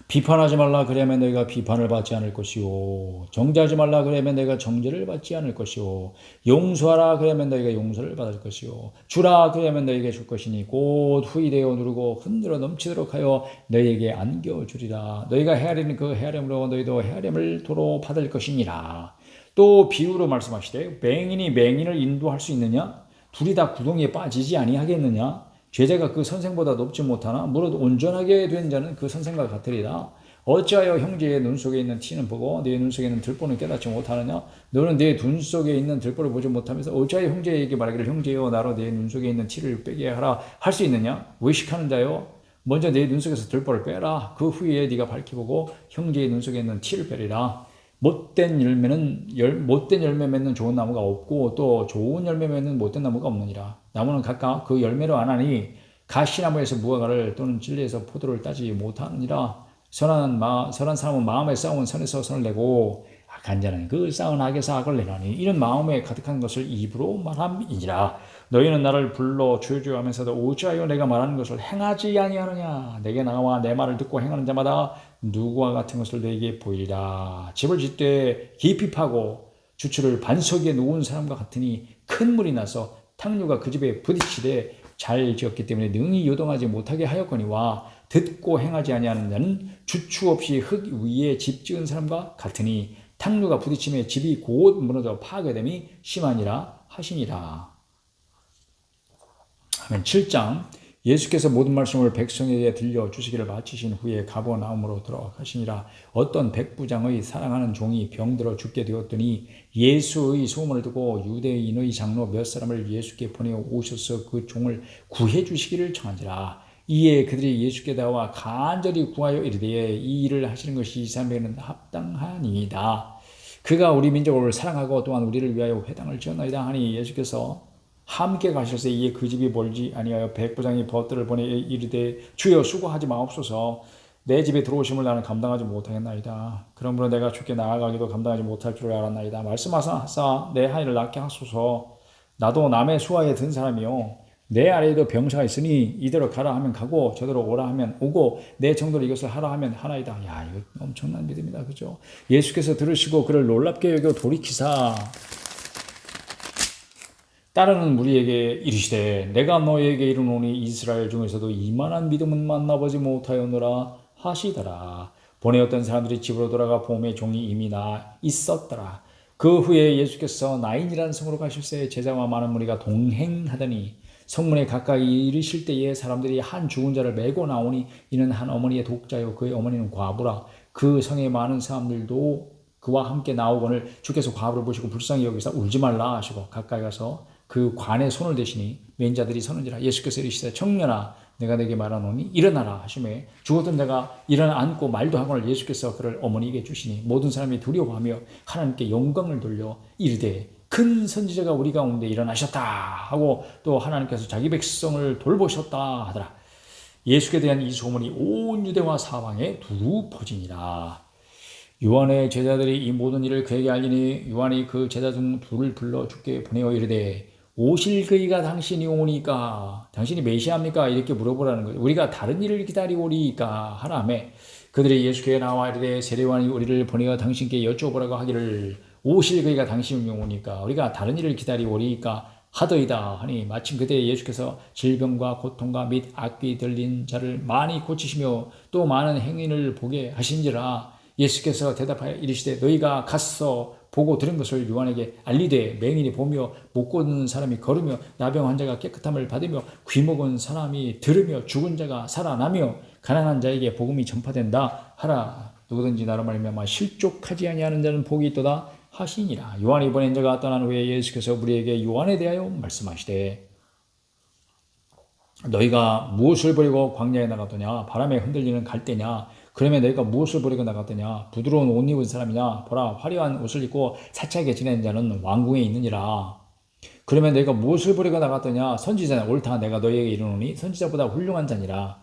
비판하지 말라 그러면 너희가 비판을 받지 않을 것이요 정죄하지 말라 그러면 너희가 정죄를 받지 않을 것이요 용서하라 그러면 너희가 용서를 받을 것이요 주라 그러면 너희에게 줄 것이니 곧 후이되어 누르고 흔들어 넘치도록 하여 너희에게 안겨주리라. 너희가 헤아리는 그 헤아림으로 너희도 헤아림을 도로 받을 것이니라. 또 비유로 말씀하시되 맹인이 맹인을 인도할 수 있느냐? 둘이 다 구덩이에 빠지지 아니하겠느냐? 죄자가 그 선생보다 높지 못하나 무릇 온전하게 된 자는 그 선생과 같으리라. 어찌하여 형제의 눈 속에 있는 티는 보고 내 눈 속에 있는 들보는 깨닫지 못하느냐? 너는 내 눈 속에 있는 들보를 보지 못하면서 어찌하여 형제에게 말하기를 형제여 나로 내 눈 속에 있는 티를 빼게 하라 할 수 있느냐? 외식하는 자여 먼저 내 눈 속에서 들보를 빼라. 그 후에 네가 밝히 보고 형제의 눈 속에 있는 티를 빼리라. 못된 열매 맺는 좋은 나무가 없고 또 좋은 열매 맺는 못된 나무가 없느니라. 나무는 각각 그 열매로 아나니 가시나무에서 무화과를 또는 진리에서 포도를 따지 못하느니라. 선한 사람은 마음에 쌓은 선에서 선을 내고 악한 자는 그 쌓은 악에서 악을 내나니 이는 마음에 가득한 것을 입으로 말함이니라. 너희는 나를 불러 주여주여하면서도 어찌하여 내가 말하는 것을 행하지 아니하느냐? 내게 나와 내 말을 듣고 행하는 자마다 누구와 같은 것을 너에게 보이리라. 집을 짓되 깊이 파고 주추를 반석 위에 놓은 사람과 같으니 큰 물이 나서 탕류가 그 집에 부딪히되 잘 지었기 때문에 능히 요동하지 못하게 하였거니와 듣고 행하지 아니하는 자는 주추 없이 흙 위에 집 지은 사람과 같으니 탕류가 부딪히며 집이 곧 무너져 파괴됨이 심하니라 하시니라. 아멘. 7장 예수께서 모든 말씀을 백성에게 들려주시기를 마치신 후에 가버나움으로 들어가시니라. 어떤 백부장의 사랑하는 종이 병들어 죽게 되었더니 예수의 소문을 듣고 유대인의 장로 몇 사람을 예수께 보내어 오셔서 그 종을 구해 주시기를 청한지라. 이에 그들이 예수께 나와 간절히 구하여 이르되 이 일을 하시는 것이 이 사람에게는 합당하니이다. 그가 우리 민족을 사랑하고 또한 우리를 위하여 회당을 지었나이다 하니 예수께서 함께 가셔서 이에 그 집이 멀지 아니하여 백부장이 벗들을 보내 이르되 주여 수고하지 마옵소서. 내 집에 들어오심을 나는 감당하지 못하겠나이다. 그러므로 내가 주께 나아가기도 감당하지 못할 줄 알았나이다. 말씀하사 내 하인을 낫게 하소서. 나도 남의 수하에 든 사람이요 내 아래에도 병사가 있으니 이대로 가라 하면 가고 저대로 오라 하면 오고 내 정도로 이것을 하라 하면 하나이다. 야, 이거 엄청난 믿음이다. 그죠? 예수께서 들으시고 그를 놀랍게 여겨 돌이키사 따르는 무리에게 이르시되 내가 너에게 이르노니 이스라엘 중에서도 이만한 믿음은 만나보지 못하였노라 하시더라. 보내었던 사람들이 집으로 돌아가 보매 종이 이미 나 있었더라. 그 후에 예수께서 나인이라는 성으로 가실새 제자와 많은 무리가 동행하더니 성문에 가까이 이르실 때에 사람들이 한 죽은 자를 메고 나오니 이는 한 어머니의 독자요 그의 어머니는 과부라. 그 성에 많은 사람들도 그와 함께 나오거늘 주께서 과부를 보시고 불쌍히 여기사 울지 말라 하시고 가까이 가서 그 관에 손을 대시니 맨 자들이 서는지라. 예수께서 이르시되 청년아 내가 내게 말하노니 일어나라 하시매 죽었던 자가 일어나 앉고 말도 하거늘 예수께서 그를 어머니에게 주시니 모든 사람이 두려워하며 하나님께 영광을 돌려 이르되 큰 선지자가 우리 가운데 일어나셨다 하고 또 하나님께서 자기 백성을 돌보셨다 하더라. 예수께 대한 이 소문이 온 유대와 사방에 두루 퍼지니라. 요한의 제자들이 이 모든 일을 그에게 알리니 요한이 그 제자 중 둘을 불러 주께 보내어 이르되 오실 그이가 당신이 오니까 당신이 메시아입니까? 이렇게 물어보라는 거죠. 우리가 다른 일을 기다리오리까 하라매 그들이 예수께 나와 이르되 세례요한이 우리를 보내어 당신께 여쭤보라고 하기를 오실 그이가 당신이 오니까 우리가 다른 일을 기다리오리까 하더이다 하니 마침 그때 예수께서 질병과 고통과 및 악귀 들린 자를 많이 고치시며 또 많은 행인을 보게 하신지라. 예수께서 대답하여 이르시되 너희가 가서 보고 들은 것을 요한에게 알리되 맹인이 보며 못 걷는 사람이 걸으며 나병 환자가 깨끗함을 받으며 귀먹은 사람이 들으며 죽은 자가 살아나며 가난한 자에게 복음이 전파된다 하라. 누구든지 나로 말미암아 실족하지 아니하는 자는 복이 있도다 하시니라. 요한이 보낸 자가 떠난 후에 예수께서 우리에게 요한에 대하여 말씀하시되 너희가 무엇을 버리고 광야에 나갔더냐? 바람에 흔들리는 갈대냐? 그러면 너희가 무엇을 버리고 나갔더냐? 부드러운 옷 입은 사람이냐? 보라, 화려한 옷을 입고 사치하게 지내는 자는 왕궁에 있느니라. 그러면 너희가 무엇을 버리고 나갔더냐? 선지자냐? 옳다, 내가 너희에게 이르노니 선지자보다 훌륭한 자니라.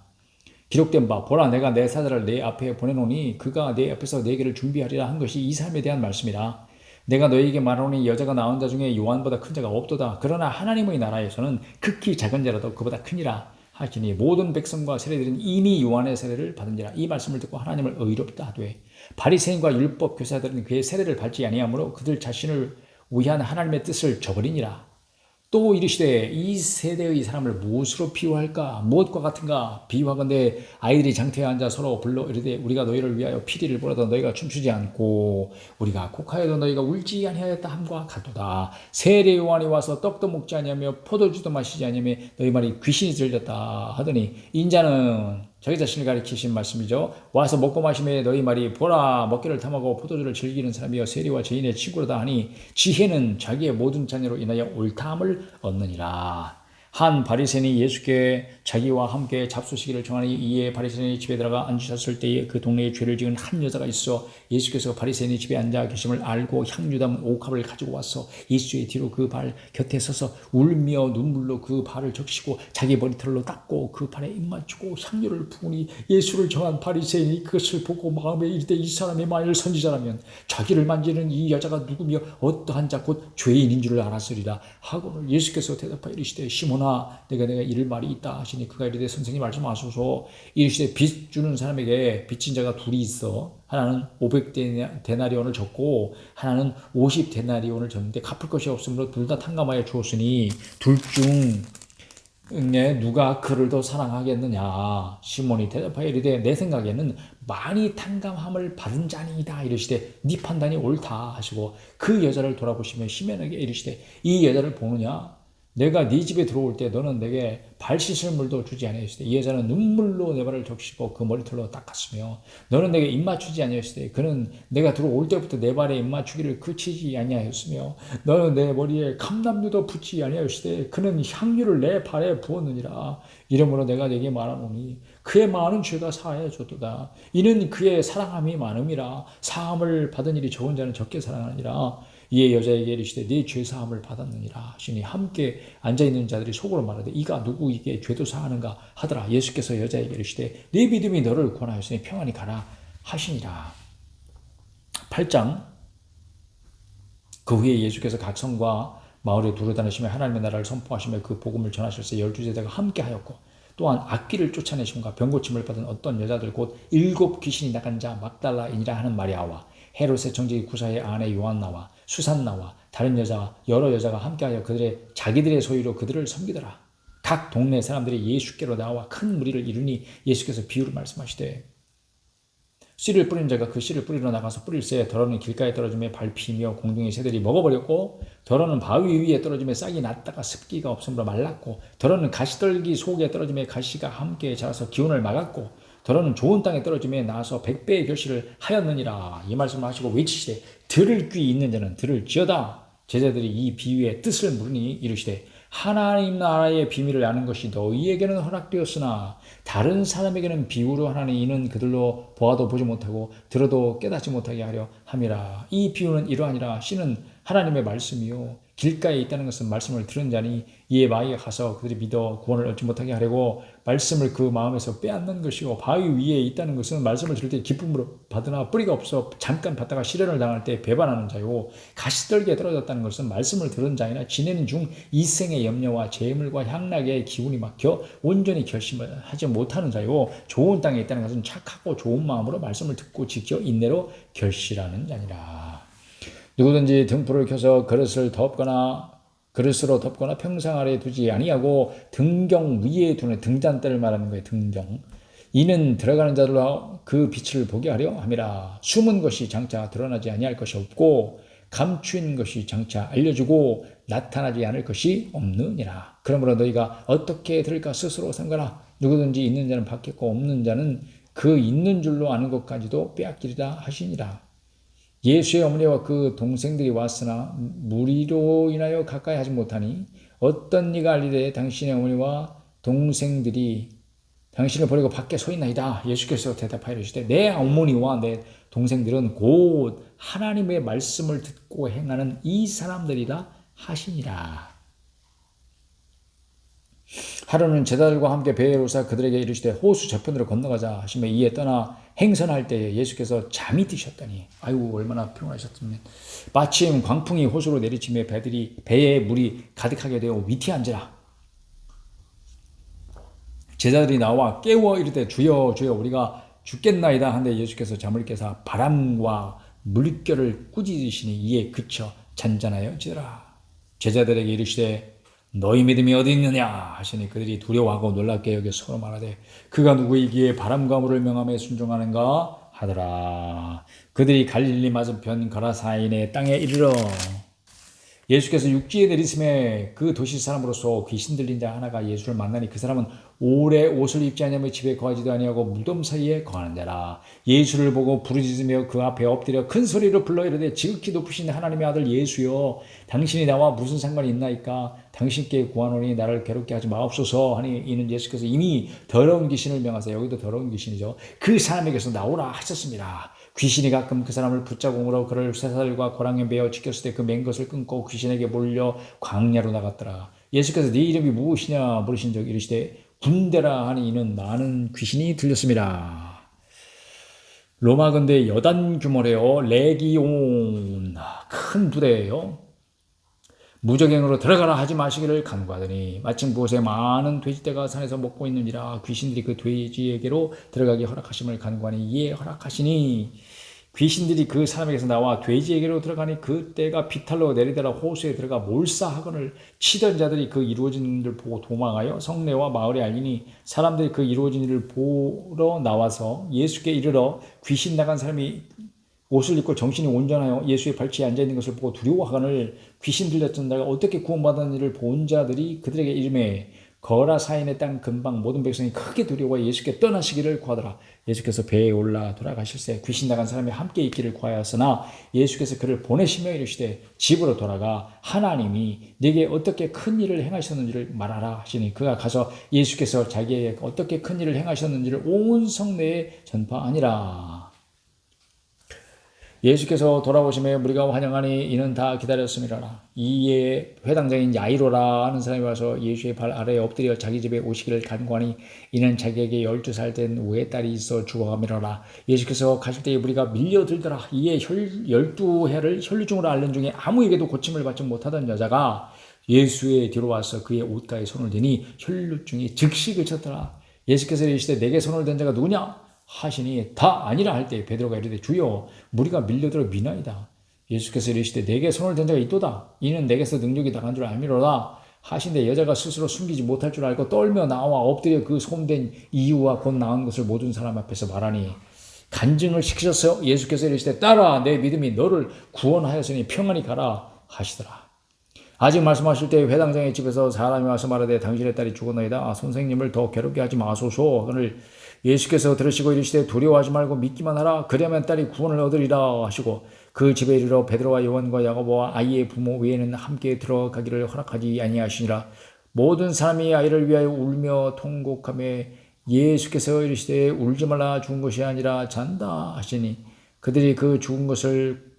기록된 바, 보라, 내가 내 사자를 내 앞에 보내노니 그가 내 앞에서 내 길을 준비하리라 한 것이 이 사람에 대한 말씀이라. 내가 너희에게 말하노니 여자가 낳은 자 중에 요한보다 큰 자가 없도다. 그러나 하나님의 나라에서는 극히 작은 자라도 그보다 크니라 하시니 모든 백성과 세례들은 이미 요한의 세례를 받은지라. 이 말씀을 듣고 하나님을 의롭다 하되 바리새인과 율법 교사들은 그의 세례를 받지 아니하므로 그들 자신을 위한 하나님의 뜻을 저버리니라. 또 이르시되 이 세대의 사람을 무엇으로 비유할까? 무엇과 같은가? 비유하건대 아이들이 장터에 앉아 서로 불러 이르되 우리가 너희를 위하여 피리를 불어도 너희가 춤추지 않고 우리가 곡하여도 너희가 울지 아니하였다 함과 같도다. 세례 요한이 와서 떡도 먹지 아니하며 포도주도 마시지 아니하며 너희 말이 귀신이 들렸다 하더니 인자는 자기 자신을 가리키신 말씀이죠. 와서 먹고 마시며 너희 말이 보라 먹기를 탐하고 포도주를 즐기는 사람이여 세리와 죄인의 친구로다 하니 지혜는 자기의 모든 자녀로 인하여 옳다함을 얻느니라. 한 바리새인이 예수께 자기와 함께 잡수시기를 정하니 이에 바리새인이 집에 들어가 앉으셨을 때에 그 동네에 죄를 지은 한 여자가 있어 예수께서 바리새인이 집에 앉아 계심을 알고 향유 담은 옥합을 가지고 와서 예수의 뒤로 그 발 곁에 서서 울며 눈물로 그 발을 적시고 자기 머리털로 닦고 그 발에 입 맞추고 향유를 부으니 예수를 정한 바리새인이 그것을 보고 마음에 이르되 이 사람이 만일 선지자라면 자기를 만지는 이 여자가 누구며 어떠한 자 곧 죄인인 줄을 알았으리라 하고는 예수께서 대답하여 이르시되 시몬아 내가 이를 말이 있다 하시니 그가 이르되 선생님 말씀하소서. 이르시되 빚 주는 사람에게 빚진 자가 둘이 있어. 하나는 500데나리온을 줬고 하나는 50데나리온을 줬는데 갚을 것이 없으므로 둘 다 탕감하여 주었으니 둘 중에 누가 그를 더 사랑하겠느냐. 시몬이 대답하여 이르되 내 생각에는 많이 탕감함을 받은 자니이다. 이르시되 네 판단이 옳다 하시고 그 여자를 돌아보시며 시몬에게 이르시되 이 여자를 보느냐. 내가 네 집에 들어올 때 너는 내게 발 씻을 물도 주지 아니하였을 때 이 여자는 눈물로 내 발을 적시고 그 머리털로 닦았으며 너는 내게 입 맞추지 아니하였을 때 그는 내가 들어올 때부터 내 발에 입 맞추기를 그치지 아니하였으며 너는 내 머리에 감람유도 붓지 아니하였을 때 그는 향유를 내 발에 부었느니라. 이러므로 내가 네게 말하노니 그의 많은 죄가 사하여 줬도다. 이는 그의 사랑함이 많음이라. 사함을 받은 일이 적은 자는 적게 사랑하니라. 이에 여자에게 이르시되 네 죄사함을 받았느니라 하시니 함께 앉아있는 자들이 속으로 말하되 이가 누구에게 죄도 사하는가 하더라. 예수께서 여자에게 이르시되 네 믿음이 너를 구원하였으니 평안히 가라 하시니라. 8장. 그 후에 예수께서 각 성과 마을에 두루 다니시며 하나님의 나라를 선포하시며 그 복음을 전하실세 12제자가 함께 하였고 또한 악귀를 쫓아내심과 병고침을 받은 어떤 여자들 곧 7 귀신이 나간 자 막달라인이라 하는 마리아와 헤롯의 정직이 구사의 아내 요한나와 수산나와 다른 여자 여러 여자가 함께하여 자기들의 소유로 그들을 섬기더라. 각 동네 사람들이 예수께로 나와 큰 무리를 이루니 예수께서 비유를 말씀하시되 씨를 뿌린 자가 그 씨를 뿌리러 나가서 뿌릴새 더러는 길가에 떨어지며 밟히며 공중의 새들이 먹어버렸고 더러는 바위 위에 떨어지며 싹이 났다가 습기가 없으므로 말랐고 더러는 가시떨기 속에 떨어지며 가시가 함께 자라서 기운을 막았고 더러는 좋은 땅에 떨어지며 나서 100배의 결실을 하였느니라. 이 말씀을 하시고 외치시되 들을 귀 있는 자는 들을지어다. 제자들이 이 비유의 뜻을 물으니 이르시되 하나님 나라의 비밀을 아는 것이 너희에게는 허락되었으나 다른 사람에게는 비유로 하나니 이는 그들로 보아도 보지 못하고 들어도 깨닫지 못하게 하려 함이라. 이 비유는 이러하니라. 씨는 하나님의 말씀이요 길가에 있다는 것은 말씀을 들은 자니 이에 마귀가 가서 그들이 믿어 구원을 얻지 못하게 하려고 말씀을 그 마음에서 빼앗는 것이고 바위 위에 있다는 것은 말씀을 들을 때 기쁨으로 받으나 뿌리가 없어 잠깐 받다가 시련을 당할 때 배반하는 자요 가시떨기에 떨어졌다는 것은 말씀을 들은 자이나 지내는 중 이생의 염려와 재물과 향락의 기운이 막혀 온전히 결심을 하지 못하는 자요 좋은 땅에 있다는 것은 착하고 좋은 마음으로 말씀을 듣고 지켜 인내로 결실하는 자니라. 누구든지 등불을 켜서 그릇으로 덮거나 평상 아래에 두지 아니하고 등경 위에 두는 등잔대를 말하는 거예요. 등경. 이는 들어가는 자들로 그 빛을 보게 하려 함이라. 숨은 것이 장차 드러나지 아니할 것이 없고 감추인 것이 장차 알려주고 나타나지 않을 것이 없느니라. 그러므로 너희가 어떻게 들을까 스스로 삼가라. 누구든지 있는 자는 받겠고 없는 자는 그 있는 줄로 아는 것까지도 빼앗기리라 하시니라. 예수의 어머니와 그 동생들이 왔으나 무리로 인하여 가까이 하지 못하니 어떤 이가 알리되 당신의 어머니와 동생들이 당신을 버리고 밖에 서 있나이다. 예수께서 대답하여 이르시되 내 어머니와 내 동생들은 곧 하나님의 말씀을 듣고 행하는 이 사람들이라 하시니라. 하루는 제자들과 함께 배에 오르사 그들에게 이르시되 호수 저편으로 건너가자 하시며 이에 떠나 행선할 때에 예수께서 잠이 드셨더니 아이고 얼마나 피곤하셨으면 마침 광풍이 호수로 내리치며 배에 물이 가득하게 되어 위태한지라. 제자들이 나와 깨워 이르되 주여 주여 우리가 죽겠나이다 한데 예수께서 잠을 깨사 바람과 물결을 꾸짖으시니 이에 그쳐 잔잔하여지더라. 제자들에게 이르시되 너희 믿음이 어디 있느냐 하시니 그들이 두려워하고 놀랍게 여겨 서로 말하되 그가 누구이기에 바람과 물을 명함에 순종하는가 하더라. 그들이 갈릴리 맞은편 가라사인의 땅에 이르러 예수께서 육지에 내리심에 그 도시 사람으로서 귀신 들린 자 하나가 예수를 만나니 그 사람은 오래 옷을 입지 아니하며 집에 거하지도 아니하고 무덤 사이에 거하는 자라. 예수를 보고 부르짖으며 그 앞에 엎드려 큰 소리로 불러 이르되 지극히 높으신 하나님의 아들 예수여 당신이 나와 무슨 상관이 있나이까. 당신께 구하노니 나를 괴롭게 하지 마옵소서 하니 이는 예수께서 이미 더러운 귀신을 명하사 여기도 더러운 귀신이죠. 그 사람에게서 나오라 하셨습니다. 귀신이 가끔 그 사람을 붙잡음으로 그를 쇠사슬과 고랑에 매어 지켰을 때 그 맨 것을 끊고 귀신에게 몰려 광야로 나갔더라. 예수께서 네 이름이 무엇이냐 물으신 적 이르시되 군대라 하니 이는 많은 귀신이 들렸습니다. 로마 근대 여단 규모래요. 레기온 큰 부대예요. 무적행으로 들어가라 하지 마시기를 간구하더니 마침 그곳에 많은 돼지떼가 산에서 먹고 있느니라. 귀신들이 그 돼지에게로 들어가기 허락하심을 간구하니 이에 허락하시니 귀신들이 그 사람에게서 나와 돼지에게로 들어가니 그 떼가 비탈로 내리더라. 호수에 들어가 몰사하건을 치던 자들이 그 이루어진 일을 보고 도망하여 성내와 마을에 알리니 사람들이 그 이루어진 일을 보러 나와서 예수께 이르러 귀신 나간 사람이 옷을 입고 정신이 온전하여 예수의 발치에 앉아있는 것을 보고 두려워하거늘 귀신 들렸던 자가 어떻게 구원받은 일을 본 자들이 그들에게 이르매 거라사인의 땅 근방 모든 백성이 크게 두려워 예수께 떠나시기를 구하더라. 예수께서 배에 올라 돌아가실새 귀신 나간 사람이 함께 있기를 구하였으나 예수께서 그를 보내시며 이르시되 집으로 돌아가 하나님이 네게 어떻게 큰 일을 행하셨는지를 말하라 하시니 그가 가서 예수께서 자기에게 어떻게 큰 일을 행하셨는지를 온 성내에 전파하니라. 예수께서 돌아오심에 무리가 환영하니 이는 다 기다렸음이라. 이에 회당장인 야이로라 하는 사람이 와서 예수의 발 아래에 엎드려 자기 집에 오시기를 간구하니 이는 자기에게 12살 된 외딸이 있어 죽어가미러라. 예수께서 가실 때에 무리가 밀려들더라. 이에 12해를 혈류증으로 앓는 중에 아무에게도 고침을 받지 못하던 여자가 예수의 뒤로 와서 그의 옷가에 손을 대니 혈류증이 즉시 그쳤더라. 예수께서 이르시되 내게 손을 댄 자가 누구냐 하시니 다 아니라 할 때 베드로가 이르되 주여 무리가 밀려들어 미나이다. 예수께서 이르시되 내게 손을 댄 자가 있도다. 이는 내게서 능력이 나간 줄 알미로라 하신데 여자가 스스로 숨기지 못할 줄 알고 떨며 나와 엎드려 그 손댄 이유와 곧 나은 것을 모든 사람 앞에서 말하니 간증을 시키셨어요. 예수께서 이르시되 딸아 내 믿음이 너를 구원하였으니 평안히 가라 하시더라. 아직 말씀하실 때 회당장의 집에서 사람이 와서 말하되 당신의 딸이 죽었나이다. 선생님을 더 괴롭게 하지 마소서. 그를 예수께서 들으시고 이르시되 두려워하지 말고 믿기만 하라. 그러면 딸이 구원을 얻으리라 하시고 그 집에 이르러 베드로와 요한과 야고보와 아이의 부모 외에는 함께 들어가기를 허락하지 아니하시니라. 모든 사람이 아이를 위하여 울며 통곡하며 예수께서 이르시되 울지 말라 죽은 것이 아니라 잔다 하시니 그들이 그 죽은 것을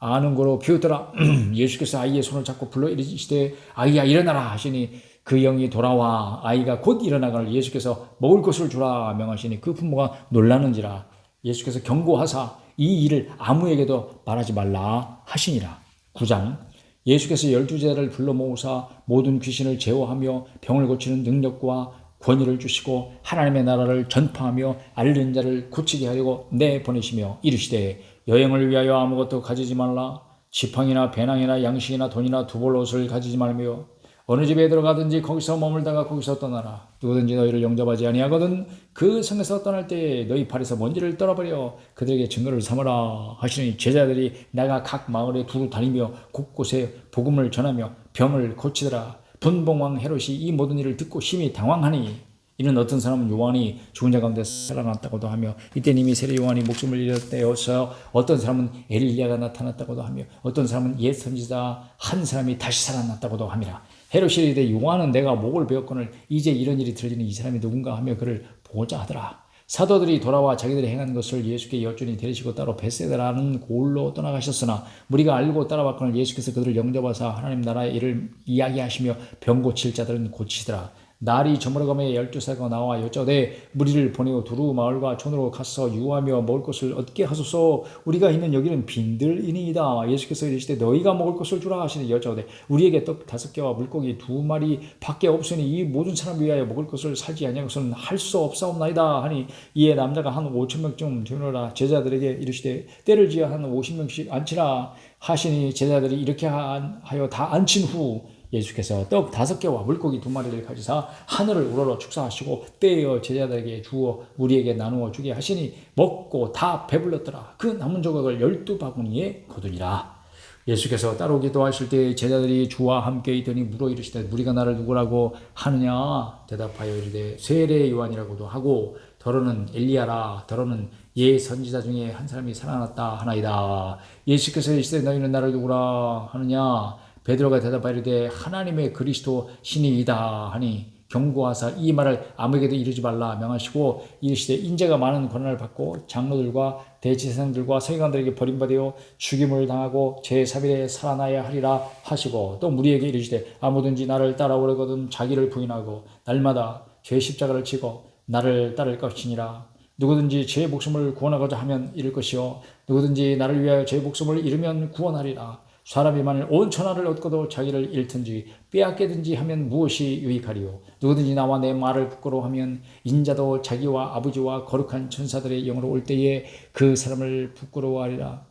아는 거로 비웃더라. 예수께서 아이의 손을 잡고 불러 이르시되 아이야 일어나라 하시니 그 영이 돌아와 아이가 곧 일어나가를 예수께서 먹을 것을 주라 명하시니 그 부모가 놀라는지라. 예수께서 경고하사 이 일을 아무에게도 말하지 말라 하시니라. 9장 예수께서 12제자를 불러 모으사 모든 귀신을 제어하며 병을 고치는 능력과 권위를 주시고 하나님의 나라를 전파하며 앓는 자를 고치게 하려고 내보내시며 이르시되 여행을 위하여 아무것도 가지지 말라. 지팡이나 배낭이나 양식이나 돈이나 두벌 옷을 가지지 말며 어느 집에 들어가든지 거기서 머물다가 거기서 떠나라. 누구든지 너희를 영접하지 아니하거든 그 성에서 떠날 때에 너희 발에서 먼지를 떨어버려 그들에게 증거를 삼으라 하시니 제자들이 나가 각 마을에 두루 다니며 곳곳에 복음을 전하며 병을 고치더라. 분봉왕 헤롯이 이 모든 일을 듣고 심히 당황하니 이는 어떤 사람은 요한이 죽은 자 가운데 살아났다고도 하며 이때 이미 세례 요한이 목숨을 잃었대어서 어떤 사람은 엘리야가 나타났다고도 하며 어떤 사람은 옛 선지자 한 사람이 다시 살아났다고도 함이라. 헤롯이 이르되 요한은 내가 목을 베었거늘 이제 이런 일이 들리니 이 사람이 누군가 하며 그를 보고자 하더라. 사도들이 돌아와 자기들이 행한 것을 예수께 여쭈니 데리시고 따로 베세다라는 고을로 떠나가셨으나 무리가 알고 따라왔거늘 예수께서 그들을 영접하사 하나님 나라의 일을 이야기하시며 병 고칠 자들은 고치시더라. 날이 저물어가며 12사가 나와 여짜오되 무리를 보내어 두루 마을과 촌으로 가서 유하며 먹을 것을 얻게 하소서. 우리가 있는 여기는 빈들이니이다. 예수께서 이르시되 너희가 먹을 것을 주라 하시니 여짜오되 우리에게 떡 5개와 물고기 2마리 밖에 없으니 이 모든 사람을 위하여 먹을 것을 살지 아니하고서는 할 수 없사옵나이다 하니 이에 남자가 한 5,000명쯤 되느라 제자들에게 이르시되 때를 지어 한 50명씩 앉히라 하시니 제자들이 이렇게 하여 다 앉힌 후 예수께서 떡 5개와 물고기 2마리를 가지사 하늘을 우러러 축사하시고 떼어 제자들에게 주어 우리에게 나누어 주게 하시니 먹고 다 배불렀더라. 그 남은 조각을 12바구니에 거두니라. 예수께서 따로 기도하실 때 제자들이 주와 함께 있더니 물어 이르시되 무리가 나를 누구라고 하느냐 대답하여 이르되 세례 요한이라고도 하고 더러는 엘리야라 더러는 예 선지자 중에 한 사람이 살아났다 하나이다. 예수께서 이르시되 너희는 나를 누구라 하느냐 베드로가 대답하여 이르되 하나님의 그리스도 신이이다 하니 경고하사 이 말을 아무에게도 이르지 말라 명하시고 이르시되 인자가 많은 고난을 받고 장로들과 대제사장들과 서기관들에게 버림받아 죽임을 당하고 제3일에 살아나야 하리라 하시고 또 무리에게 이르시되 아무든지 나를 따라오려거든 자기를 부인하고 날마다 죄 십자가를 지고 나를 따를 것이니라. 누구든지 제 목숨을 구원하고자 하면 잃을 것이요 누구든지 나를 위하여 제 목숨을 잃으면 구원하리라. 사람이 만일 온 천하를 얻고도 자기를 잃든지 빼앗게든지 하면 무엇이 유익하리요. 누구든지 나와 내 말을 부끄러워하면 인자도 자기와 아버지와 거룩한 천사들의 영으로 올 때에 그 사람을 부끄러워하리라.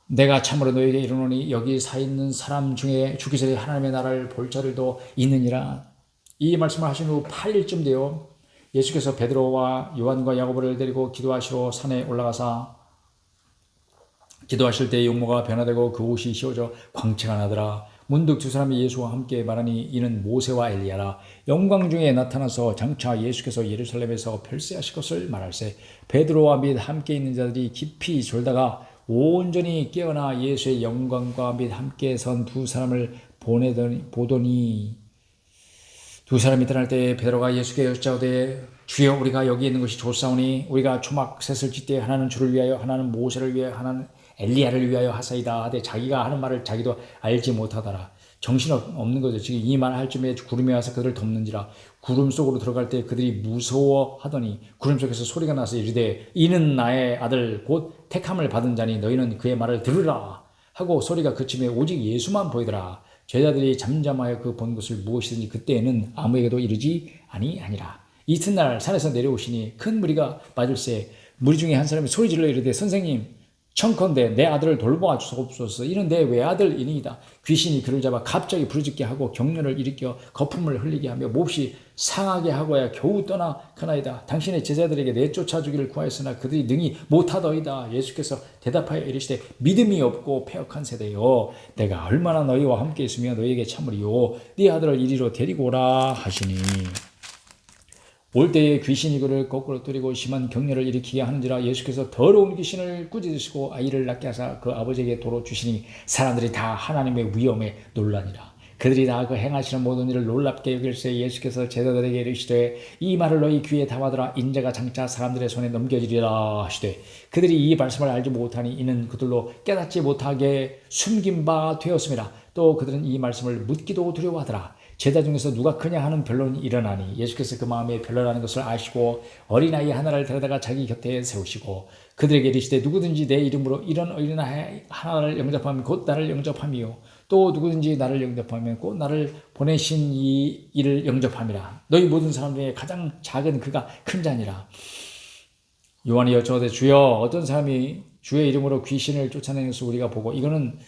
내가 참으로 너에게 이르노니 여기 사 있는 사람 중에 주기 전에 하나님의 나라를 볼 자들도 있느니라. 이 말씀을 하신 후 8일쯤 되어 예수께서 베드로와 요한과 야고보를 데리고 기도하시러 산에 올라가사 기도하실 때 용모가 변화되고 그 옷이 씌워져 광채가 나더라. 문득 두 사람이 예수와 함께 말하니 이는 모세와 엘리야라. 영광 중에 나타나서 장차 예수께서 예루살렘에서 별세하실 것을 말할세. 베드로와 및 함께 있는 자들이 깊이 졸다가 온전히 깨어나 예수의 영광과 및 함께 선 두 사람을 보더니 두 사람이 떠날 때 베드로가 예수께 여짜오되 주여 우리가 여기 있는 것이 좋사오니 우리가 초막셋을 짓되 하나는 주를 위하여 하나는 모세를 위하여 하나는 엘리야를 위하여 하사이다 하되 자기가 하는 말을 자기도 알지 못하더라. 정신없는 거죠. 지금 이 말 할 쯤에 구름이 와서 그들을 덮는지라. 구름 속으로 들어갈 때 그들이 무서워하더니 구름 속에서 소리가 나서 이르되 이는 나의 아들 곧 택함을 받은 자니 너희는 그의 말을 들으라 하고 소리가 그침에 오직 예수만 보이더라. 제자들이 잠잠하여 그 본 것을 무엇이든지 그때에는 아무에게도 이르지 아니하니라. 이튿날 산에서 내려오시니 큰 무리가 맞을세. 무리 중에 한 사람이 소리질러 이르되 선생님 청컨대 내 아들을 돌보아 주옵소서. 이는 내 외아들이니이다. 귀신이 그를 잡아 갑자기 부르짖게 하고 경련을 일으켜 거품을 흘리게 하며 몹시 상하게 하고야 겨우 떠나가나이다. 당신의 제자들에게 내쫓아 주기를 구하였으나 그들이 능히 못하더이다. 예수께서 대답하여 이르시되 믿음이 없고 패역한 세대여 내가 얼마나 너희와 함께 있으며 너희에게 참으리요 네 아들을 이리로 데리고 오라 하시니 올 때에 귀신이 그를 거꾸로 뜨리고 심한 격려를 일으키게 하는지라. 예수께서 더러운 귀신을 꾸짖으시고 아이를 낳게 하사 그 아버지에게 도로 주시니 사람들이 다 하나님의 위엄에 놀라니라. 그들이 다 그 행하시는 모든 일을 놀랍게 여길세. 예수께서 제자들에게 이르시되 이 말을 너희 귀에 담아두라. 인자가 장차 사람들의 손에 넘겨지리라 하시되 그들이 이 말씀을 알지 못하니 이는 그들로 깨닫지 못하게 숨긴 바 되었습니다. 또 그들은 이 말씀을 묻기도 두려워하더라. 제자 중에서 누가 크냐 하는 변론이 일어나니 예수께서 그 마음에 변론하는 것을 아시고 어린아이 하나를 데려다가 자기 곁에 세우시고 그들에게 이르시되 누구든지 내 이름으로 이런 어린아이 하나를 영접하면 곧 나를 영접함이요 또 누구든지 나를 영접하면 곧 나를 보내신 이 이를 영접함이라. 너희 모든 사람 중에 가장 작은 그가 큰 자니라. 요한이 여쭤오되 주여 어떤 사람이 주의 이름으로 귀신을 쫓아내는 것을 우리가 보고 이거는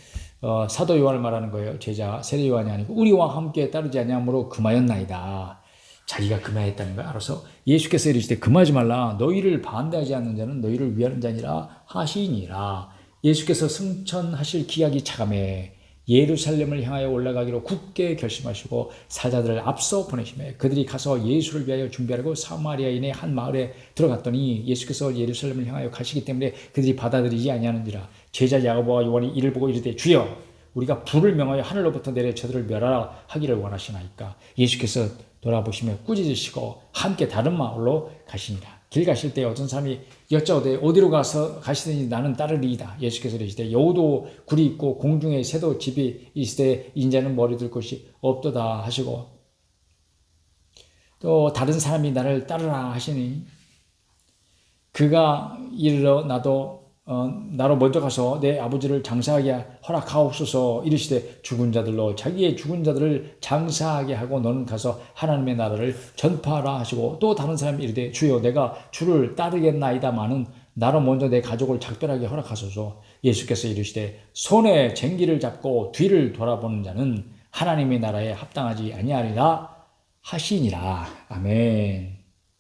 사도 요한을 말하는 거예요. 제자 세례 요한이 아니고 우리와 함께 따르지 아니함으로 금하였나이다. 자기가 금하였다는 걸 알아서 예수께서 이르시되 금하지 말라. 너희를 반대하지 않는 자는 너희를 위하는 자니라 하시니라. 예수께서 승천하실 기약이 차감해 예루살렘을 향하여 올라가기로 굳게 결심하시고 사자들을 앞서 보내시매 그들이 가서 예수를 위하여 준비하려고 사마리아인의 한 마을에 들어갔더니 예수께서 예루살렘을 향하여 가시기 때문에 그들이 받아들이지 아니하는지라. 제자 야고보와 요한이 이를 보고 이르되 주여 우리가 불을 명하여 하늘로부터 내려 저들을 멸하라 하기를 원하시나이까. 예수께서 돌아보시며 꾸짖으시고 함께 다른 마을로 가시니라. 길 가실 때 어떤 사람이 여짜오되 어디로 가서 가시더니 나는 따르리이다. 예수께서 이르시되 여우도 굴이 있고 공중에 새도 집이 있으되 인자는 머리 둘 곳이 없도다 하시고 또 다른 사람이 나를 따르라 하시니 그가 이르러 나로 먼저 가서 내 아버지를 장사하게 허락하옵소서. 이르시되 죽은 자들로 자기의 죽은 자들을 장사하게 하고 너는 가서 하나님의 나라를 전파하라 하시고 또 다른 사람이 이르되 주여 내가 주를 따르겠나이다마는 나로 먼저 내 가족을 작별하게 허락하소서. 예수께서 이르시되 손에 쟁기를 잡고 뒤를 돌아보는 자는 하나님의 나라에 합당하지 아니하리라 하시니라. 아멘.